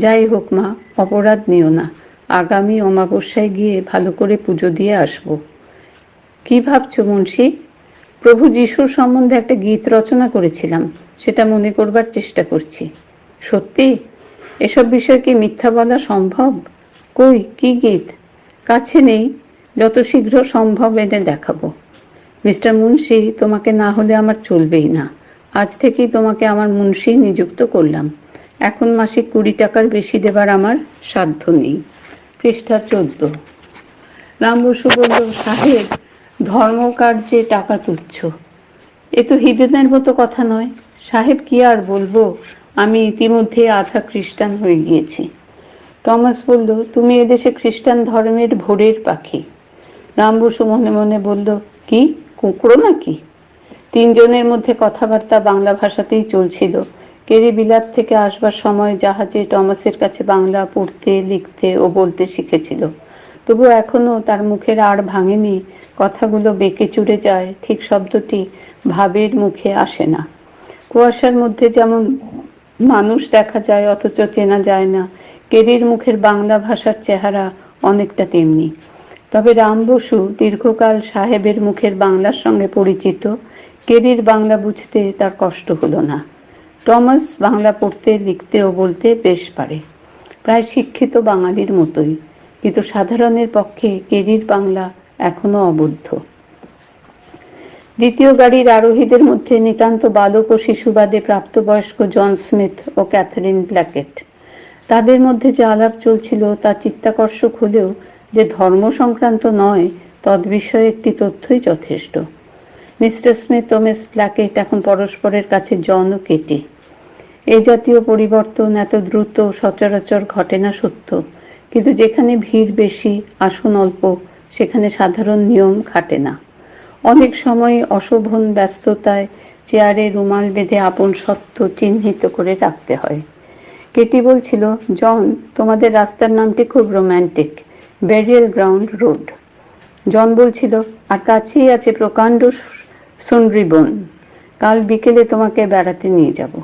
যাই হোক মা, অপরাধ নিও না। আগামী অমাবস্যায় গিয়ে ভালো করে পুজো দিয়ে আসবো। কি ভাবছো মুন্সি? প্রভু যিশুর সম্বন্ধে একটা গীত রচনা করেছিলাম, সেটা মনে করবার চেষ্টা করছি। সত্যি? এসব বিষয় কি মিথ্যা বলা সম্ভব? কই, কি গীত? কাছে নেই, যত শীঘ্র সম্ভব এনে দেখাবো। মিস্টার মুন্সি, তোমাকে না হলে আমার চলবেই না। আজ থেকেই তোমাকে আমার মুন্সি নিযুক্ত করলাম। এখন মাসিক 20 টাকার বেশি দেবার আমার সাধ্য নেই। পৃষ্ঠা 14। রাম বসু বলল, সাহেব, ধর্মকার্যে টাকা তুচ্ছ, এ তো হিঁদুদের মতো কথা নয়। সাহেব, কি আর বলবো, আমি ইতিমধ্যে আধা খ্রিস্টান হয়ে গিয়েছি। টমাস বলল, তুমি এদেশে খ্রিস্টান ধর্মের ভোরের পাখি। রাম বসু মনে মনে বলল, কি কুকুরো নাকি? তিনজনের মধ্যে কথাবার্তা বাংলা ভাষাতেই চলছিল। কেরি বিলাত থেকে আসবার সময় জাহাজে টমাসের কাছে বাংলা পড়তে, লিখতে ও বলতে শিখেছিল। তবু এখনো তার মুখের আড় ভাঙেনি। কথাগুলো বেঁকে চুরে যায়, ঠিক শব্দটি ভাবের মুখে আসে না। কুয়াশার মধ্যে যেমন মানুষ দেখা যায় অথচ চেনা যায় না, কেরির মুখের বাংলা ভাষার চেহারা অনেকটা তেমনি। তবে রাম বসু দীর্ঘকাল সাহেবের মুখের বাংলার সঙ্গে পরিচিত। কেরির বাংলা বুঝতে তার কষ্ট হলো না। টমাস বাংলা পড়তে, লিখতে ও বলতে বেশ পারে, প্রায় শিক্ষিত বাঙালির মতোই, কিন্তু সাধারণের পক্ষে কেরির বাংলা এখনো অবুদ্ধ। দ্বিতীয় গাড়ির আরোহীদের মধ্যে নিতান্ত বালক ও শিশুবাদে প্রাপ্তবয়স্ক জন স্মিথ ও ক্যাথারিন প্ল্যাকেট। তাদের মধ্যে যে আলাপ চলছিল তা চিত্তাকর্ষক হলেও যে ধর্ম সংক্রান্ত নয়, তদ্বিষয়ে একটি তথ্যই যথেষ্ট। মিস্টার স্মিথ ও মিস প্ল্যাকেট এখন পরস্পরের কাছে জন ও কেটি। এই জাতীয় পরিবর্তন এত দ্রুত সচরাচর ঘটে না সত্য, কিন্তু যেখানে ভিড় বেশি, আসন অল্প, সেখানে সাধারণ নিয়ম খাটে না। অনেক সময় অশোভন ব্যস্ততায় চেয়ারে রুমাল বেঁধে আপন সত্য চিহ্নিত করে রাখতে হয়। কেটি বলছিল, জন, তোমাদের রাস্তার নামটি খুব রোম্যান্টিক, ব্যারিয়াল গ্রাউন্ড রোড। জন বলছিল, আর কাছেই আছে প্রকাণ্ড সুন্দ্রিবন, কাল বিকেলে তোমাকে বেড়াতে নিয়ে যাব।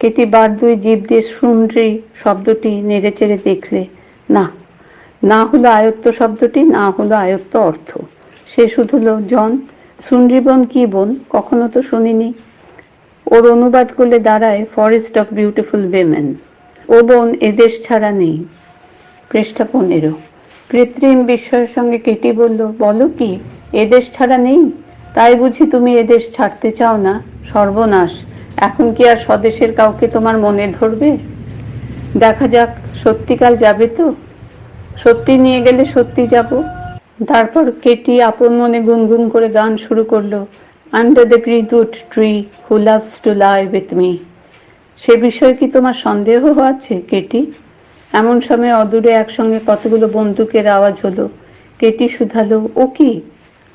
কেটি বার দুই জিভ দিয়ে সুন্দ্রি শব্দটি নেড়ে চেড়ে দেখলে, না, না হলো আয়ত্ত শব্দটি, না হলো আয়ত্ত অর্থ। সে শুধু হলো, জন, সুন্দ্রিবন কি বোন? কখনো তো শুনিনি। ওর অনুবাদ করলে দাঁড়ায় ফরেস্ট অফ বিউটিফুল উইমেন। ও বোন এদেশ ছাড়া নেই। পৃষ্ঠা 15। কৃত্রিম বিস্ময়ের সঙ্গে কেটি বলল, বলো কি, এদেশ ছাড়া নেই? তাই বুঝি তুমি এদেশ ছাড়তে চাও না? সর্বনাশ, এখন কি আর স্বদেশের কাউকে তোমার মনে ধরবে? দেখা যাক, সত্যিকাল যাবে তো? সত্যি নিয়ে গেলে সত্যি যাব। তারপর কেটি আপন মনে গুনগুন করে গান শুরু করলো, under the greenwood tree who loves to lie with me. সে বিষয়ে কি তোমার সন্দেহ আছে কেটি? এমন সময় অদূরে একসঙ্গে কতগুলো বন্দুকের আওয়াজ হলো। কেটি শুধালো, ও কি?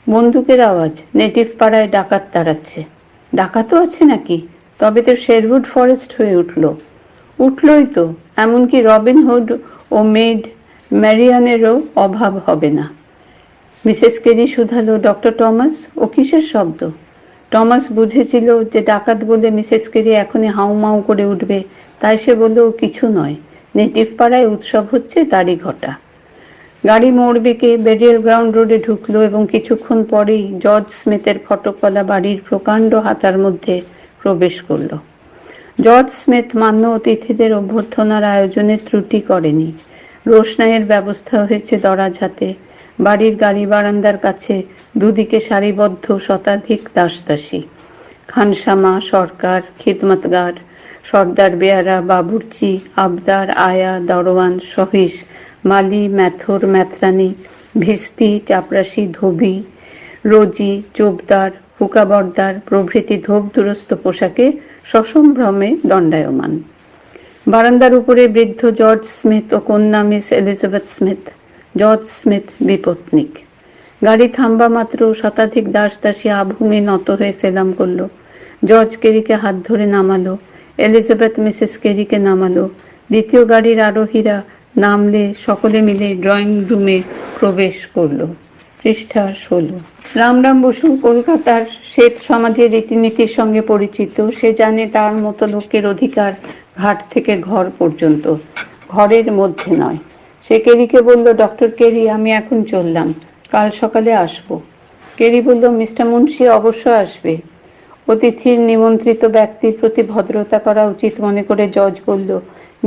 বন্দুকের আওয়াজ? নেটিভ পাড়ায় ডাকাত তাড়াচ্ছে। ডাকাতও আছে নাকি? তবে তো শেরউড ফরেস্ট হয়ে উঠলই তো। এমনকি রবিন হুড ও মেড ম্যারিয়ানেরও অভাব হবে না। মিসেস কেরি শুধালো, ডক্টর টমাস, ও কিসের শব্দ? টমাস বুঝেছিল যে ডাকাত বলে মিসেস কেরি এখনই হাউমাউ করে উঠবে, তাই সে বলল, ও কিছু নয়। নেটিভ পাড়ায় উৎসব হচ্ছে তারই ঘটা। গাড়ি মোড় বেঁকে বেরিয়াল গ্রাউন্ড রোডে ঢুকলো এবং কিছুক্ষণ পরেই জর্জ স্মিথের ফটকওয়ালা বাড়ির প্রকাণ্ড হাতার মধ্যে প্রবেশ করলো। জর্জ স্মিথ মান্য অতিথিদের অভ্যর্থনার আয়োজনে ত্রুটি করেনি। রোশনাইয়ের ব্যবস্থা হয়েছে দরাজ হাতে। বাড়ির গাড়ি বারান্দার কাছে দুদিকে সারিবদ্ধ শতাধিক দাসদাসী, খানসামা, সরকার, খিদমতগার, সর্দার বেয়ারা, বাবুর্চি, আবদার, আয়া, দরওয়ান, সহিস, মালি, ম্যাথর, ম্যাথরানি, ভিস্তি, চাপরাশি, ধোবি, রোজি, চোপদার, হুকাবর্দার প্রভৃতি ধোপদুরস্ত পোশাকে সসম্ভ্রমে দণ্ডায়মান। বারান্দার উপরে বৃদ্ধ জর্জ স্মিথ ও কন্যা Miss Elizabeth Smith. George Smith বিপত্নিক। গাড়ি থামবা মাত্র শতাধিক দাসদাসী আভূমি নত হয়ে সেলাম করল। জর্জ কেরিকে হাত ধরে নামালো। Elizabeth Mrs কেরিকে নামালো। দ্বিতীয় গাড়ির আরোহীরা নামলে সকলে মিলে ড্রয়িং রুমে প্রবেশ করল। পৃষ্ঠা 16। রামরাম বসু কলকাতার শ্বেত সমাজের রীতিনীতির সঙ্গে পরিচিত। সে জানে তার মতো লোকের অধিকার ঘাট থেকে ঘর পর্যন্ত, ঘরের মধ্যে নয়। সে কেরিকে বলল, ডক্টর কেরি, আমি এখন চললাম, কাল সকালে আসব। কেরি বলল, মিস্টার মুন্সি অবশ্য আসবে। অতিথির নিমন্ত্রিত ব্যক্তির প্রতি ভদ্রতা করা উচিত মনে করে জজ বলল,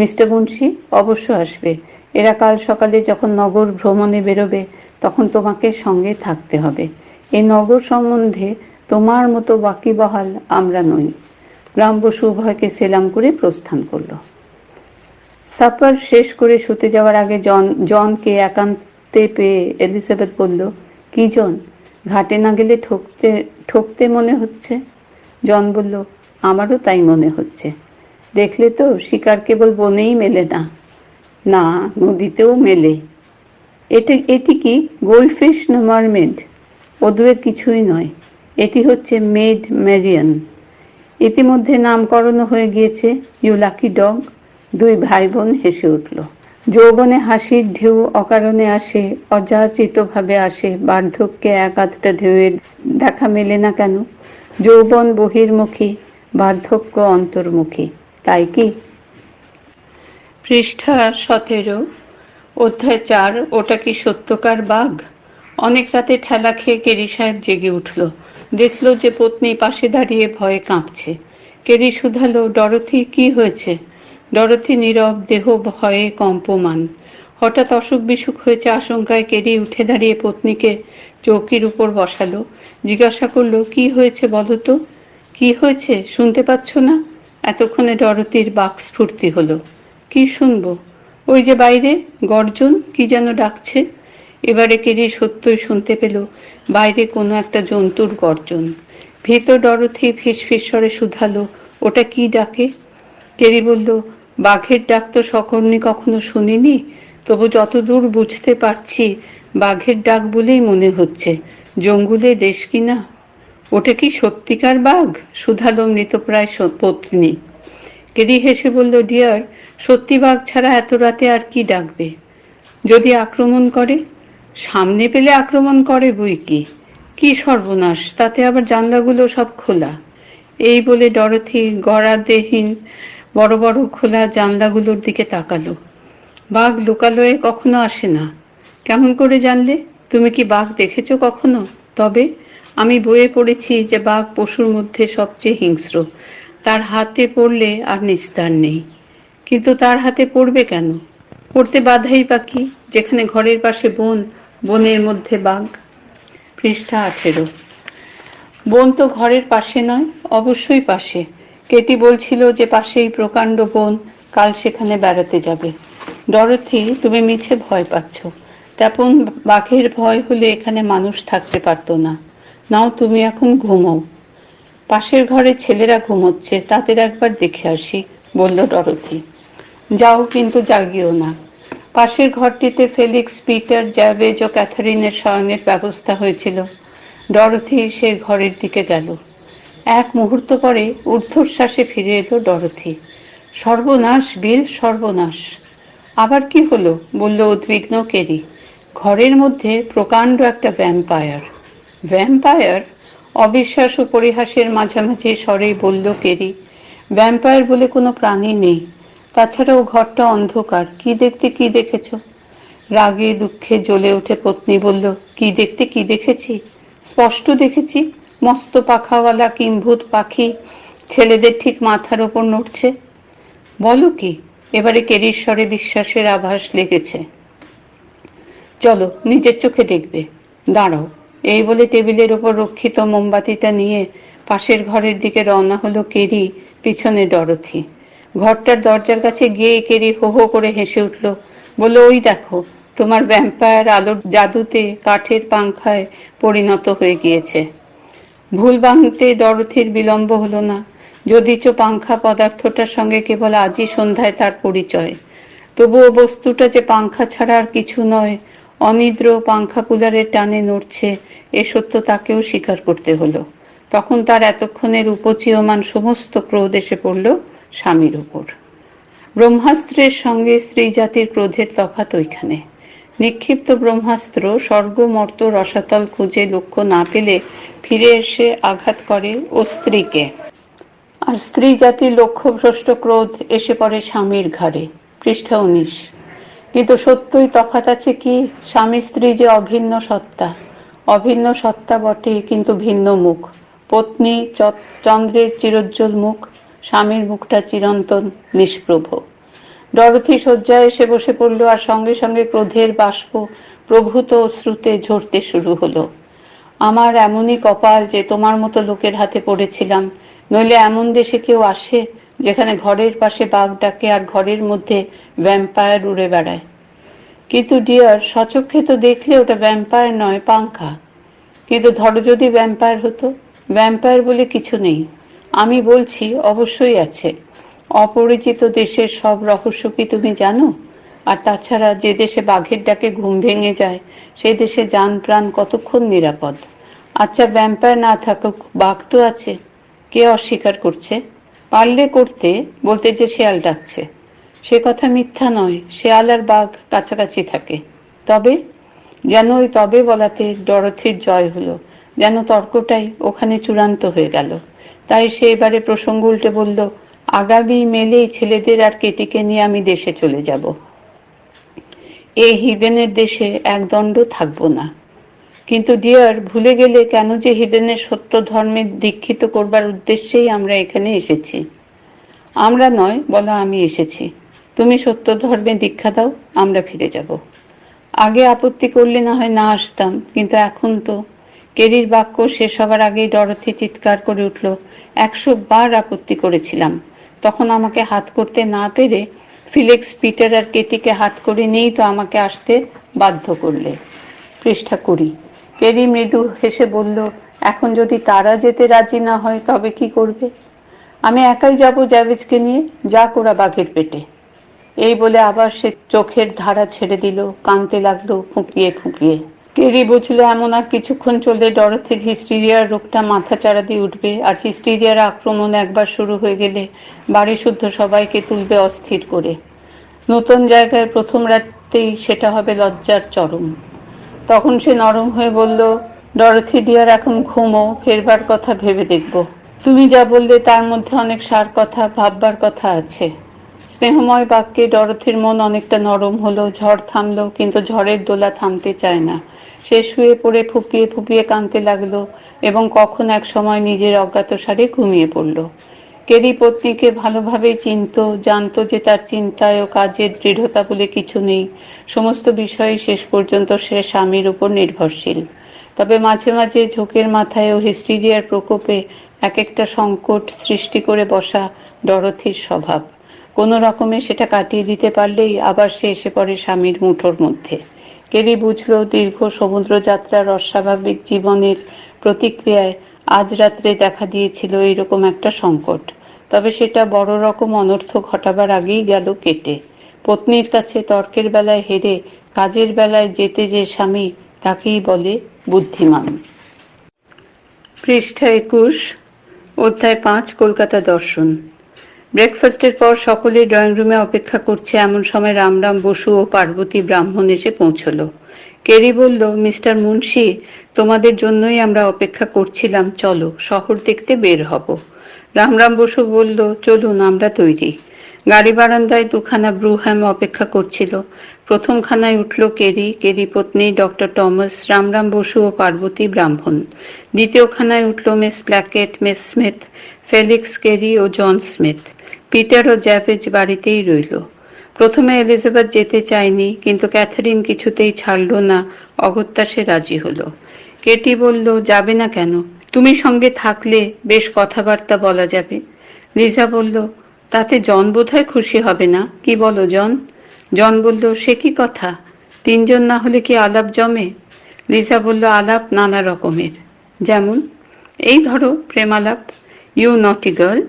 মিস্টার মুন্সি অবশ্য আসবে। এরা কাল সকালে যখন নগর ভ্রমণে বেরোবে তখন তোমাকে সঙ্গে থাকতে হবে। এই নগর সম্বন্ধে তোমার মতো ওয়াকিবহাল আমরা নই। গ্রামবসু উভয়কে সেলাম করে প্রস্থান করল। সাপার শেষ করে শুতে যাওয়ার আগে জনকে একান্তে পেয়ে এলিজাবেথ বলল, কি জন, ঘাটে না গেলে ঠকতে মনে হচ্ছে? জন বলল, আমারও তাই মনে হচ্ছে। দেখলে তো, শিকার কেবল বনেই মেলে না, না নদীতেও মেলে। এটি কি গোল্ডফিশ না মারমেড? ওদের কিছুই নয়, এটি হচ্ছে মেড মেরিয়ান। ইতিমধ্যে নামকরণ হয়ে গিয়েছে ইউ লাকি ডগ। দুই ভাই বোন হেসে উঠল। যৌবনে হাসির ঢেউ অকারণে আসে, অযাচিতভাবে আসে। বার্ধক্যে এক আধটা ঢেউয়ের দেখা মেলে না কেন? যৌবন বহির্মুখী, বার্ধক্য অন্তর্মুখী, তাই কি? পৃষ্ঠা 17। অধ্যায় 4। ওটা কি সত্যকার বাঘ? অনেক রাতে ঠেলা খেয়ে কেরি সাহেব জেগে উঠল। দেখল যে পত্নী পাশে দাঁড়িয়ে ভয়ে কাঁপছে। কেরি শুধালো, ডরথি, কি হয়েছে? ডরথি নীরব, দেহ ভয়ে কম্পমান। হঠাৎ অসুখ বিসুখ হয়েছে আশঙ্কায় কেরি উঠে দাঁড়িয়ে পত্নীকে চৌকির উপর বসালো। জিজ্ঞাসা করলো, কি হয়েছে বলো তো? কি হয়েছে শুনতে পাচ্ছ না? এতক্ষণে ডরথির বাকস্ফূর্তি হলো। কি শুনবো? ওই যে বাইরে গর্জন, কি যেন ডাকছে। এবারে কেরি সত্যই শুনতে পেল বাইরে কোনো একটা জন্তুর গর্জন। ভীত ডরথি ফিসফিস স্বরে শুধালো, ওটা কি ডাকে? কেরি বলল, বাঘের ডাক তো সকর্ণী কখনো শুনিনি, তবু যতদূর বুঝতে পারছি বাঘের ডাক বলেই মনে হচ্ছে। জঙ্গুলে দেশ কিনা। ওটা কি সত্যিকার বাঘ? শুধালো মৃতপ্রায় পত্নী। কেরি হেসে বলল, ডিয়ার, সত্যি বাঘ ছাড়া এত রাতে আর কি ডাকবে? যদি আক্রমণ করে? সামনে পেলে আক্রমণ করে বই কি। কি সর্বনাশ, তাতে আবার জানলাগুলো সব খোলা। এই বলে ডরথি গড়াদেহীন বড় বড় খোলা জানলাগুলোর দিকে তাকালো। বাঘ লোকালয়ে কখনো আসে না। কেমন করে জানলে? তুমি কি বাঘ দেখেছো কখনো? তবে আমি বইয়ে পড়েছি যে বাঘ পশুর মধ্যে সবচেয়ে হিংস্র। তার হাতে পড়লে আর নিস্তার নেই। কিন্তু তার হাতে পড়বে কেন? পড়তে বাধাই পাখি, যেখানে ঘরের পাশে বন, বনের মধ্যে বাঘ। পৃষ্ঠা 18। বন তো ঘরের পাশে নয়, অবশ্যই পাশে। কেটি বলছিল যে পাশেই প্রকাণ্ড বন, কাল সেখানে বেড়াতে যাবে। ডরথি, তুমি মিছে ভয় পাচ্ছ। তেমন বাঘের ভয় হলে এখানে মানুষ থাকতে পারতো না। নাও তুমি এখন ঘুমোও। পাশের ঘরে ছেলেরা ঘুমোচ্ছে, তাদের একবার দেখে আসি, বলল ডরথি। যাও, কিন্তু জাগিও না। পাশের ঘরটিতে ফেলিক্স, পিটার, জ্যাবেজ ও ক্যাথারিনের শয়নের ব্যবস্থা হয়েছিল। ডরথি সেই ঘরের দিকে গেল। এক মুহূর্ত পরে ঊর্ধ্বশ্বাসে ফিরে এলো ডরথি। সর্বনাশ বিল, সর্বনাশ। আবার কি হলো? বলল উদ্বিগ্ন কেরি। ঘরের মধ্যে প্রকাণ্ড একটা ভ্যাম্পায়ার। ভ্যাম্পায়ার? অবিশ্বাস ও পরিহাসের মাঝামাঝি স্বরেই বলল কেরি। ভ্যাম্পায়ার বলে কোনো প্রাণী নেই। তাছাড়াও ঘরটা অন্ধকার, কি দেখতে কি দেখেছ? রাগে দুঃখে জ্বলে উঠে পত্নী বলল, কি দেখতে কি দেখেছি? স্পষ্ট দেখেছি, মস্ত পাখাওয়ালা কিম্ভূত পাখি ছেলেদের ঠিক মাথার ওপর নড়ছে। বলো কি? এবারে কেরির স্বরে বিশ্বাসের আভাস লেগেছে। চলো, নিজের চোখে দেখবে। দাঁড়াও। এই বলে টেবিলের ওপর রক্ষিত মোমবাতিটা নিয়ে পাশের ঘরের দিকে রওনা হলো কেরি, পিছনে ডরথি। ঘরটার দরজার কাছে গিয়ে কেরি হো হো করে হেসে উঠল। বলল, ওই দেখো, তোমার ভ্যাম্পায়ার আলোর জাদুতে কাঠের পাংখায় পরিণত হয়ে গিয়েছে। ভুল ভাঙতে ডরথির বিলম্ব হলো না, যদিচ পাংখা পদার্থটার সঙ্গে কেবল আজই সন্ধ্যায় তার পরিচয়। তবুও বস্তুটা যে পাংখা ছাড়া আর কিছু নয়, অনিদ্র পাংখা কুলারের টানে নড়ছে, এ সত্য তাকেও স্বীকার করতে হলো। তখন তার এতক্ষণের উপচীয়মান সমস্ত ক্রোধ এসে পড়ল স্বামীর উপর। ব্রহ্মাস্ত্রের সঙ্গে স্ত্রী জাতির ক্রোধের তফাৎ ওইখানে। নিক্ষিপ্ত ব্রহ্মাস্ত্র স্বর্গ মর্ত রসাতল খুঁজে লক্ষ্য না পেলে ফিরে এসে আঘাত করে ও স্ত্রীকে, আর স্ত্রী জাতির লক্ষ্যভ্রষ্ট ক্রোধ এসে পড়ে স্বামীর ঘাড়ে। পৃষ্ঠা 19। কিন্তু সত্যই তফাৎ আছে কি? স্বামী স্ত্রী যে অভিন্ন সত্তা, অভিন্ন সত্তা বটে, কিন্তু ভিন্ন মুখ। পত্নী চন্দ্রের চিরোজ্জ্বল মুখ, স্বামীর মুখটা চিরন্তন নিষ্প্রভ। ডরথি শয্যায় এসে বসে পড়ল, আর সঙ্গে সঙ্গে ক্রোধের বাষ্প প্রভূত অশ্রুতে ঝরতে শুরু হলো। আমার এমনই কপাল যে তোমার মতো লোকের হাতে পড়েছিলাম, নইলে এমন দেশে কেউ আসে যেখানে ঘরের পাশে বাঘ ডাকে আর ঘরের মধ্যে ভ্যাম্পায়ার উড়ে বেড়ায়? কিন্তু ডিয়ার, সচক্ষে তো দেখলে ওটা ভ্যাম্পায়ার নয়, পাংখা। কিন্তু ধরো যদি ভ্যাম্পায়ার হতো? ভ্যাম্পায়ার বলে কিছু নেই, আমি বলছি অবশ্যই আছে। অপরিচিত দেশের সব রহস্য কি তুমি জানো? আর তাছাড়া যে দেশে বাঘের ডাকে ঘুম ভেঙে যায়, সে দেশে জান প্রাণ কতক্ষণ নিরাপদ? আচ্ছা, ভ্যাম্পায়ার না থাকুক, বাঘ তো আছে, কে অস্বীকার করছে? পারলে করতে, বলতে যে শেয়াল ডাকছে। সে কথা মিথ্যা নয়, শেয়াল আর বাঘ কাছাকাছি থাকে। তবে? যেন ওই তবে বলাতে ডরথির জয় হলো, যেন তর্কটাই ওখানে চূড়ান্ত হয়ে গেল। তাই সে এবারে প্রসঙ্গ উল্টে বলল, আগামী মেলেই ছেলেদের আর কেটিকে নিয়ে আমি দেশে চলে যাব। এই হিদেনের দেশে একদণ্ড থাকবো না। কিন্তু ডিয়ার, ভুলে গেলে কেন যে হিদেনের সত্য ধর্মে দীক্ষিত করবার উদ্দেশ্যেই আমরা এখানে এসেছি। আমরা নয়, বলো আমি এসেছি। তুমি সত্য ধর্মে দীক্ষা দাও, আমরা ফিরে যাব। আগে আপত্তি করলে না হয় না আসতাম, কিন্তু এখন তো। কেরির বাক্য শেষ হবার আগেই ডরথি চিৎকার করে উঠল, 100 বার আপত্তি করেছিলাম। তখন আমাকে হাত করতে না পেরে ফিলেক্স পিটার আর কেটিকে হাত করে নিয়েই তো আমাকে আসতে বাধ্য করলে। পৃষ্ঠা 20। কেরি মৃদু হেসে বলল, এখন যদি তারা যেতে রাজি না হয় তবে কি করবে? আমি একাই যাব জ্যাভেজকে নিয়ে, যা কোরা বাঘের পেটে। এই বলে আবার সে চোখের ধারা ছেড়ে দিল, কাঁদতে লাগলো ফুঁপিয়ে ফুঁপিয়ে। কেরি বুঝলো এমন আর কিছুক্ষণ চললে ডরথির হিস্টিরিয়ার রোগটা মাথা চাড়া দিয়ে উঠবে, আর হিস্টিরিয়ার আক্রমণ একবার শুরু হয়ে গেলে বাড়ি শুদ্ধ সবাইকে তুলবে অস্থির করে। নতুন জায়গায় প্রথম রাতেই সেটা হবে লজ্জার চরম। তখন সে নরম হয়ে বলল, ডরথি ডিয়ার, এখন ঘুমো, ফেরবার কথা ভেবে দেখব। তুমি যা বললে তার মধ্যে অনেক সার কথা, ভাববার কথা আছে। স্নেহময় বাক্যে ডরথির মন অনেকটা নরম হলো, ঝড় থামলো, কিন্তু ঝড়ের দোলা থামতে চায় না। সে শুয়ে পড়ে ফুপিয়ে ফুপিয়ে কাঁদতে লাগলো এবং কখন এক সময় নিজের অজ্ঞাতসারে ঘুমিয়ে পড়ল। কেরি পত্নীকে ভালোভাবেই চিনত, জানতো যে তার চিন্তায় ও কাজে দৃঢ়তা বলে কিছু নেই। সমস্ত বিষয় শেষ পর্যন্ত সে স্বামীর উপর নির্ভরশীল। তবে মাঝে মাঝে ঝোঁকের মাথায় ও হিস্টিরিয়ার প্রকোপে এক একটা সংকট সৃষ্টি করে বসা ডরথির স্বভাব। কোনো রকমে সেটা কাটিয়ে দিতে পারলেই আবার সে এসে পড়ে স্বামীর মুঠোর মধ্যে। কেরি বুঝল দীর্ঘ সমুদ্রযাত্রার অস্বাভাবিক জীবনের প্রতিক্রিয়ায় আজ রাত্রে দেখা দিয়েছিল এইরকম একটা সংকট। তবে সেটা বড় রকম অনর্থ ঘটাবার আগেই গেল কেটে। পত্নীর কাছে তর্কের বেলায় হেরে কাজের বেলায় যেতে যে স্বামী, তাকেই বলে বুদ্ধিমান। পৃষ্ঠা 21, অধ্যায় 5, কলকাতা দর্শন। ব্রেকফাস্টের পর সকলে ড্রয়িং রুমে অপেক্ষা করছে, এমন সময় রামরাম বসু ও পার্বতী ব্রাহ্মণ এসে পৌঁছল। কেরি বলল, মিস্টার মুন্সি, তোমাদের জন্যই আমরা অপেক্ষা করছিলাম, চলো শহর দেখতে বের হব। রামরাম বসু বলল, চলুন, আমরা তৈরি। গাড়ি বারান্দায় দুখানা ব্রুহ্যাম অপেক্ষা করছিল। প্রথম খানায় উঠল কেরি পত্নী ডক্টর টমাস, রামরাম বসু ও পার্বতী ব্রাহ্মণ। দ্বিতীয় খানায় উঠল Miss Blackett, Miss Smith, Felix Carey ও জন স্মিথ। পিটার ও জ্যাভেজ বাড়িতেই রইল। প্রথমে এলিজাবেথ যেতে চায়নি, কিন্তু ক্যাথারিন কিছুতেই ছাড়ল না, অগত্যা সে রাজি হলো। কেটি বলল, যাবে না কেন? তুমি সঙ্গে থাকলে বেশ কথাবার্তা বলা যাবে। লিজা বলল, তাতে জন বোধহয় খুশি হবে না, কি বলো জন? জন বলল, সে কি কথা, তিনজন না হলে কি আলাপ জমে? লিজা বলল, আলাপ নানা রকমের। যেমন? এই ধরো প্রেমালাপ। ইউ নটি গার্ল।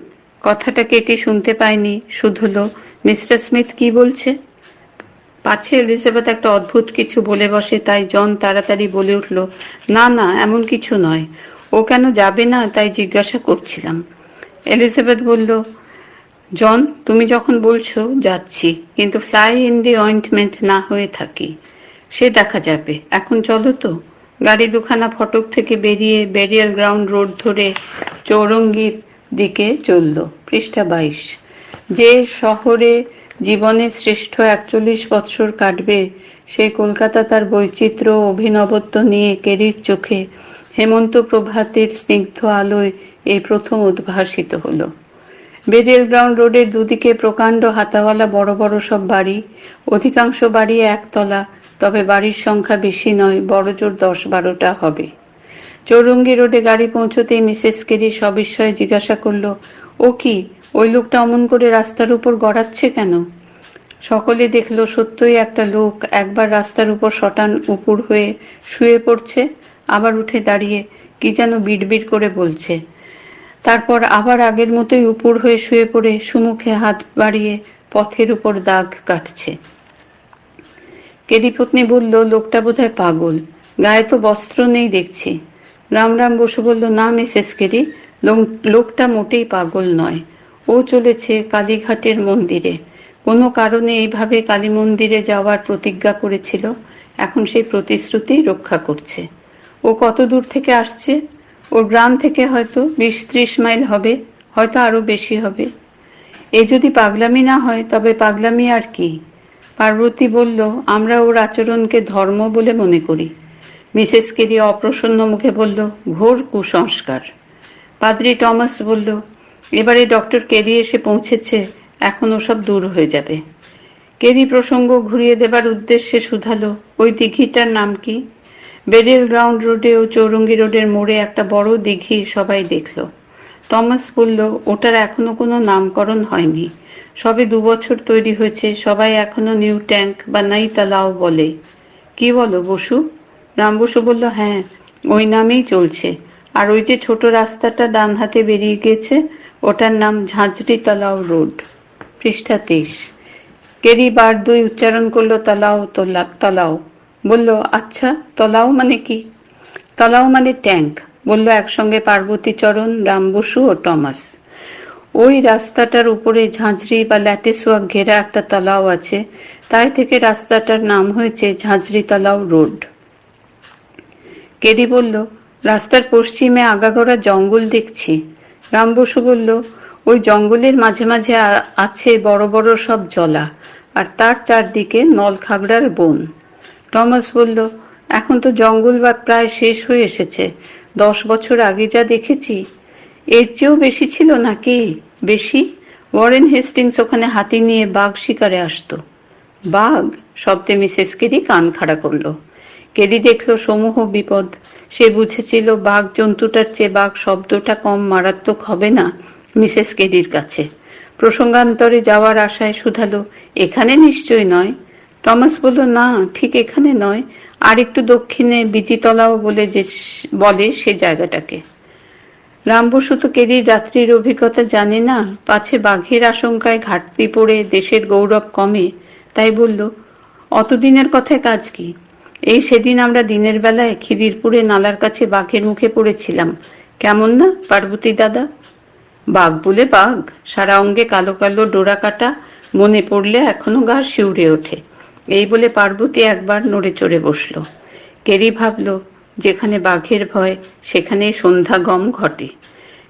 কথাটা কেটি শুনতে পায়নি, শুধুলো মিস্টার স্মিথ কি বলছে। পাছে এলিজাবেথ একটা অদ্ভুত কিছু বলে বসে, তাই জন তাড়াতাড়ি বলে উঠল, না না, এমন কিছু নয়, ও কেন যাবে না তাই জিজ্ঞাসা করছিলাম। এলিজাবেথ বলল, জন তুমি যখন বলছো যাচ্ছি, কিন্তু ফ্লাই ইন দি অয়েন্টমেন্ট না হয়ে থাকি সে দেখা যাবে। এখন চলো তো। গাড়ি দুখানা ফটক থেকে বেরিয়ে বেরিয়াল গ্রাউন্ড রোড ধরে চৌরঙ্গির দিকে চলল। পৃষ্ঠা 22। যে শহরে জীবনের শ্রেষ্ঠ 41 বৎসর কাটবে, সেই কলকাতা তার বৈচিত্র্য ও অভিনবত্ব নিয়ে কেরির চোখে হেমন্ত প্রভাতের স্নিগ্ধ আলোয় এই প্রথম উদ্ভাসিত হলো। বেরিয়াল গ্রাউন্ড রোডের দুদিকে প্রকাণ্ড হাতাওয়ালা বড় বড় সব বাড়ি, অধিকাংশ বাড়ি একতলা, তবে বাড়ির সংখ্যা বেশি নয়, বড়জোর 10-12টা হবে। চৌরঙ্গি রোডে গাড়ি পৌঁছতেই মিসেস কেরি সবিস্ময়ে জিজ্ঞাসা করল, ও কি, ওই লোকটা অমন করে রাস্তার উপর গড়াচ্ছে কেন? সকলে দেখল সত্যই একটা লোক একবার রাস্তার উপর শটান উপুর হয়ে শুয়ে পড়ছে, আবার উঠে দাঁড়িয়ে কি যেন বিড়বিড় করে বলছে, তারপর আবার আগের মতোই উপুর হয়ে শুয়ে পড়ে সুমুখে হাত বাড়িয়ে পথের উপর দাগ কাটছে। কেরি পত্নী বলল, লোকটা বোধহয় পাগল, গায়ে তো বস্ত্র নেই দেখছি। রামরাম বসু বলল, না মিসেস কেরি, লোকটা মোটেই পাগল নয়, ও চলেছে কালীঘাটের মন্দিরে। কোনো কারণে এইভাবে কালী মন্দিরে যাওয়ার প্রতিজ্ঞা করেছিল, এখন সেই প্রতিশ্রুতি রক্ষা করছে। ও কত দূর থেকে আসছে? ওর গ্রাম থেকে হয়তো 20-30 মাইল হবে, হয়তো আরো বেশি হবে। এ যদি পাগলামি না হয় তবে পাগলামি আর কি? পার্বতী বলল, আমরা ওর আচরণকে ধর্ম বলে মনে করি। মিসেস কেরি অপ্রসন্ন মুখে বলল, ঘোর কুসংস্কার। পাদ্রী টমাস বলল, এবারে ডক্টর কেরি এসে পৌঁছেছে, এখন ওসব দূর হয়ে যাবে। কেরি প্রসঙ্গ ঘুরিয়ে দেবার উদ্দেশ্যে শুধালো, ওই দিঘিটার নাম কি? বেরিয়াল গ্রাউন্ড রোডে ও চৌরঙ্গি রোডের মোড়ে একটা বড় দিঘি সবাই দেখল। টমাস বলল, ওটার এখনো কোনো নামকরণ হয়নি, সবে 2 বছর তৈরি হয়েছে, সবাই এখনো নিউ ট্যাঙ্ক বা নাই তালাও বলে। কি বলো বসু? রাম বসু বলল, হ্যাঁ, ওই নামেই চলছে। আর ওই যে ছোট রাস্তাটা ডান হাতে বেরিয়ে গেছে, ওটার নাম ঝাঁঝরি তালাও রোড। পৃষ্ঠা 23। কেরি বার 2 উচ্চারণ করলো, তালাও তালাও। বলল, আচ্ছা, তলাও মানে কি? তলাও মানে ট্যাঙ্ক, বলল একসঙ্গে পার্বতী চরণ, রাম বসু ও টমাস। ওই রাস্তাটার উপরে ঝাঁঝরি বা ল্যাটিস ওয়ার্ক ঘেরা একটা তালাও আছে, তাই থেকে রাস্তাটার নাম হয়েছে ঝাঁঝরি তালাও রোড। কেরি বলল, রাস্তার পশ্চিমে আগাগোড়া জঙ্গল দেখছি। রাম বসু বলল, ওই জঙ্গলের মাঝে মাঝে আছে বড় বড় সব জলা, আর তার চারদিকে নলখাগড়ার বন। টমাস বলল, এখন তো জঙ্গল বা প্রায় শেষ হয়ে এসেছে, 10 বছর আগে যা দেখেছি। এর চেয়েও বেশি ছিল নাকি? বেশি। ওয়ারেন হেস্টিংস ওখানে হাতি নিয়ে বাঘ শিকারে আসতো। বাঘ? শব্দে মিসেস কেরি কান খাড়া করল। কেরি দেখল সমূহ বিপদ। সে বুঝেছিল বাঘ জন্তুটার চেয়ে বাঘ শব্দটা কম মারাত্মক হবে না মিসেস কেরির কাছে। প্রসঙ্গান্তরে যাওয়ার আশায় শুধালো, এখানে নিশ্চয় নয়? টমাস বলল, না, ঠিক এখানে নয়, আর একটু দক্ষিণে বিজিতলাও বলে সে জায়গাটাকে। রাম বসু তো কেরির রাত্রির অভিজ্ঞতা জানে না, পাছে বাঘের আশঙ্কায় ঘাটতি পড়ে দেশের গৌরব কমে, তাই বলল, অতদিনের কথায় কাজ কি? এই সেদিন আমরা দিনের বেলায় খিদিরপুরে নালার কাছে বাঘের মুখে পড়েছিলাম, কেমন না পার্বতী দাদা? বাঘ বলে বাঘ, সারা অঙ্গে কালো কালো ডোরা কাটা, মনে পড়লে এখনো গা শিউরে ওঠে। এই বলে পার্বতী একবার নড়ে চড়ে বসল। কেরি ভাবল, যেখানে বাঘের ভয় সেখানেই সন্ধ্যা গম ঘটে।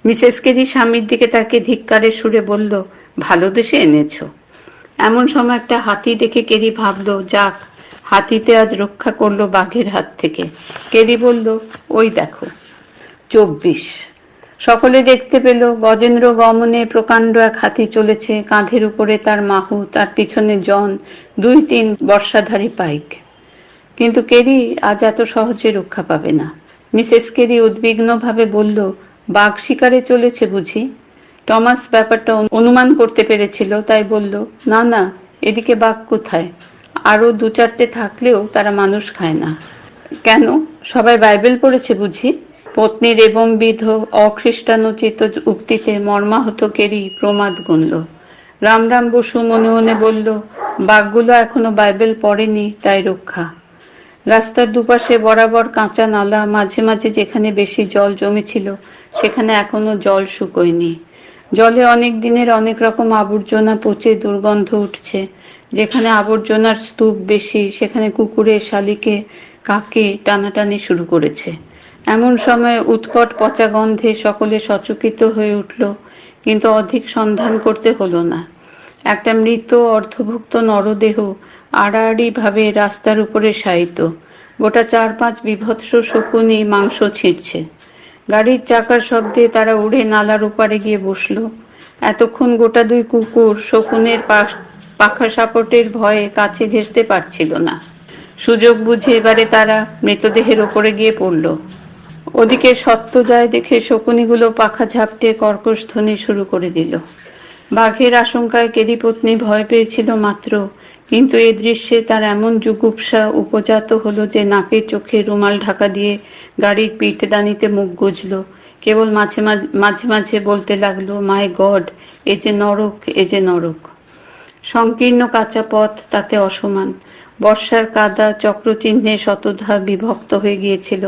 মিসেস কেরি স্বামীর দিকে তাকে ধিক্কারের সুরে বলল, ভালো দেশে এনেছো। এমন সময় একটা হাতি দেখে কেরি ভাবলো, যাক, হাতিতে আজ রক্ষা করলো বাঘের হাত থেকে। কেরি বলল, ওই দেখো। 24। সকলে দেখতে পেল গজেন্দ্র গমনে প্রকাণ্ড এক হাতি চলেছে, কাঁধের উপরে তার মাহু, তার পিছনে জন, 2-3 বর্ষাধারী পাইক। কিন্তু কেরি আজ এত সহজে রক্ষা পাবে না। মিসেস কেরি উদ্বিগ্নভাবে বলল, বাঘ শিকারে চলেছে বুঝি? টমাস ব্যাপারটা অনুমান করতে পেরেছিল, তাই বলল, না না, এদিকে বাঘ কোথায়? আরো 2-4টে থাকলেও তারা মানুষ খায় না। কেন, সবাই বাইবেল পড়েছে বুঝি? পত্নীর এবং বিধ অখ্রিস্টানোচিত উক্তিতে মর্মাহত কেরি প্রমাদ গুনল। রামরাম বসু মনে মনে বলল, বাঘগুলো এখনো বাইবেল পড়েনি, তাই রক্ষা। রাস্তার দুপাশে বরাবর কাঁচা নালা, মাঝে মাঝে যেখানে বেশি জল জমেছিল সেখানে এখনো জল শুকোয়নি। জলে অনেক দিনের অনেক রকম আবর্জনা পচে দুর্গন্ধ উঠছে। যেখানে আবর্জনার স্তূপ বেশি সেখানে কুকুরে, শালিকে, কাকে টানাটানি শুরু করেছে। এমন সময় উৎকট পচা গন্ধে সকলে সচকিত হয়ে উঠল, কিন্তু অধিক সন্ধান করতে হলো না। একটা মৃত অর্ধভুক্ত নরদেহ আড়াআড়ি ভাবে রাস্তার উপরে শায়িত। গোটা 4-5 বিভৎস শকুনি মাংস ছিঁড়ছে। গাড়ির চাকার শব্দে তারা উড়ে নালার ওপারে গিয়ে বসল। এতক্ষণ গোটা 2 কুকুর শকুনের পাখা সাপটের ভয়ে কাছে ঘেঁষতে পারছিল না। সুযোগ বুঝে এবারে তারা মৃতদেহের ওপরে গিয়ে পড়ল। ওদিকে সত্য যায় দেখে শকুনিগুলো পাখা ঝাপটে কর্কশ ধ্বনি শুরু করে দিল। বাঘের আশঙ্কায় কেরি পত্নী ভয় পেয়েছিল মাত্র, কিন্তু এ দৃশ্যে তার এমন জুগুপ্সা উপজাত হলো যে নাকে চোখে রুমাল ঢাকা দিয়ে গাড়ির পিঠদানিতে মুখ গুজল। কেবল মাঝে মাঝে বলতে লাগলো, মাই গড, এ যে নরক, এ যে নরক। সংকীর্ণ কাঁচা পথ, তাতে অসমান। বর্ষার কাদা চক্রচিহ্নে শতধা বিভক্ত হয়ে গিয়েছিল।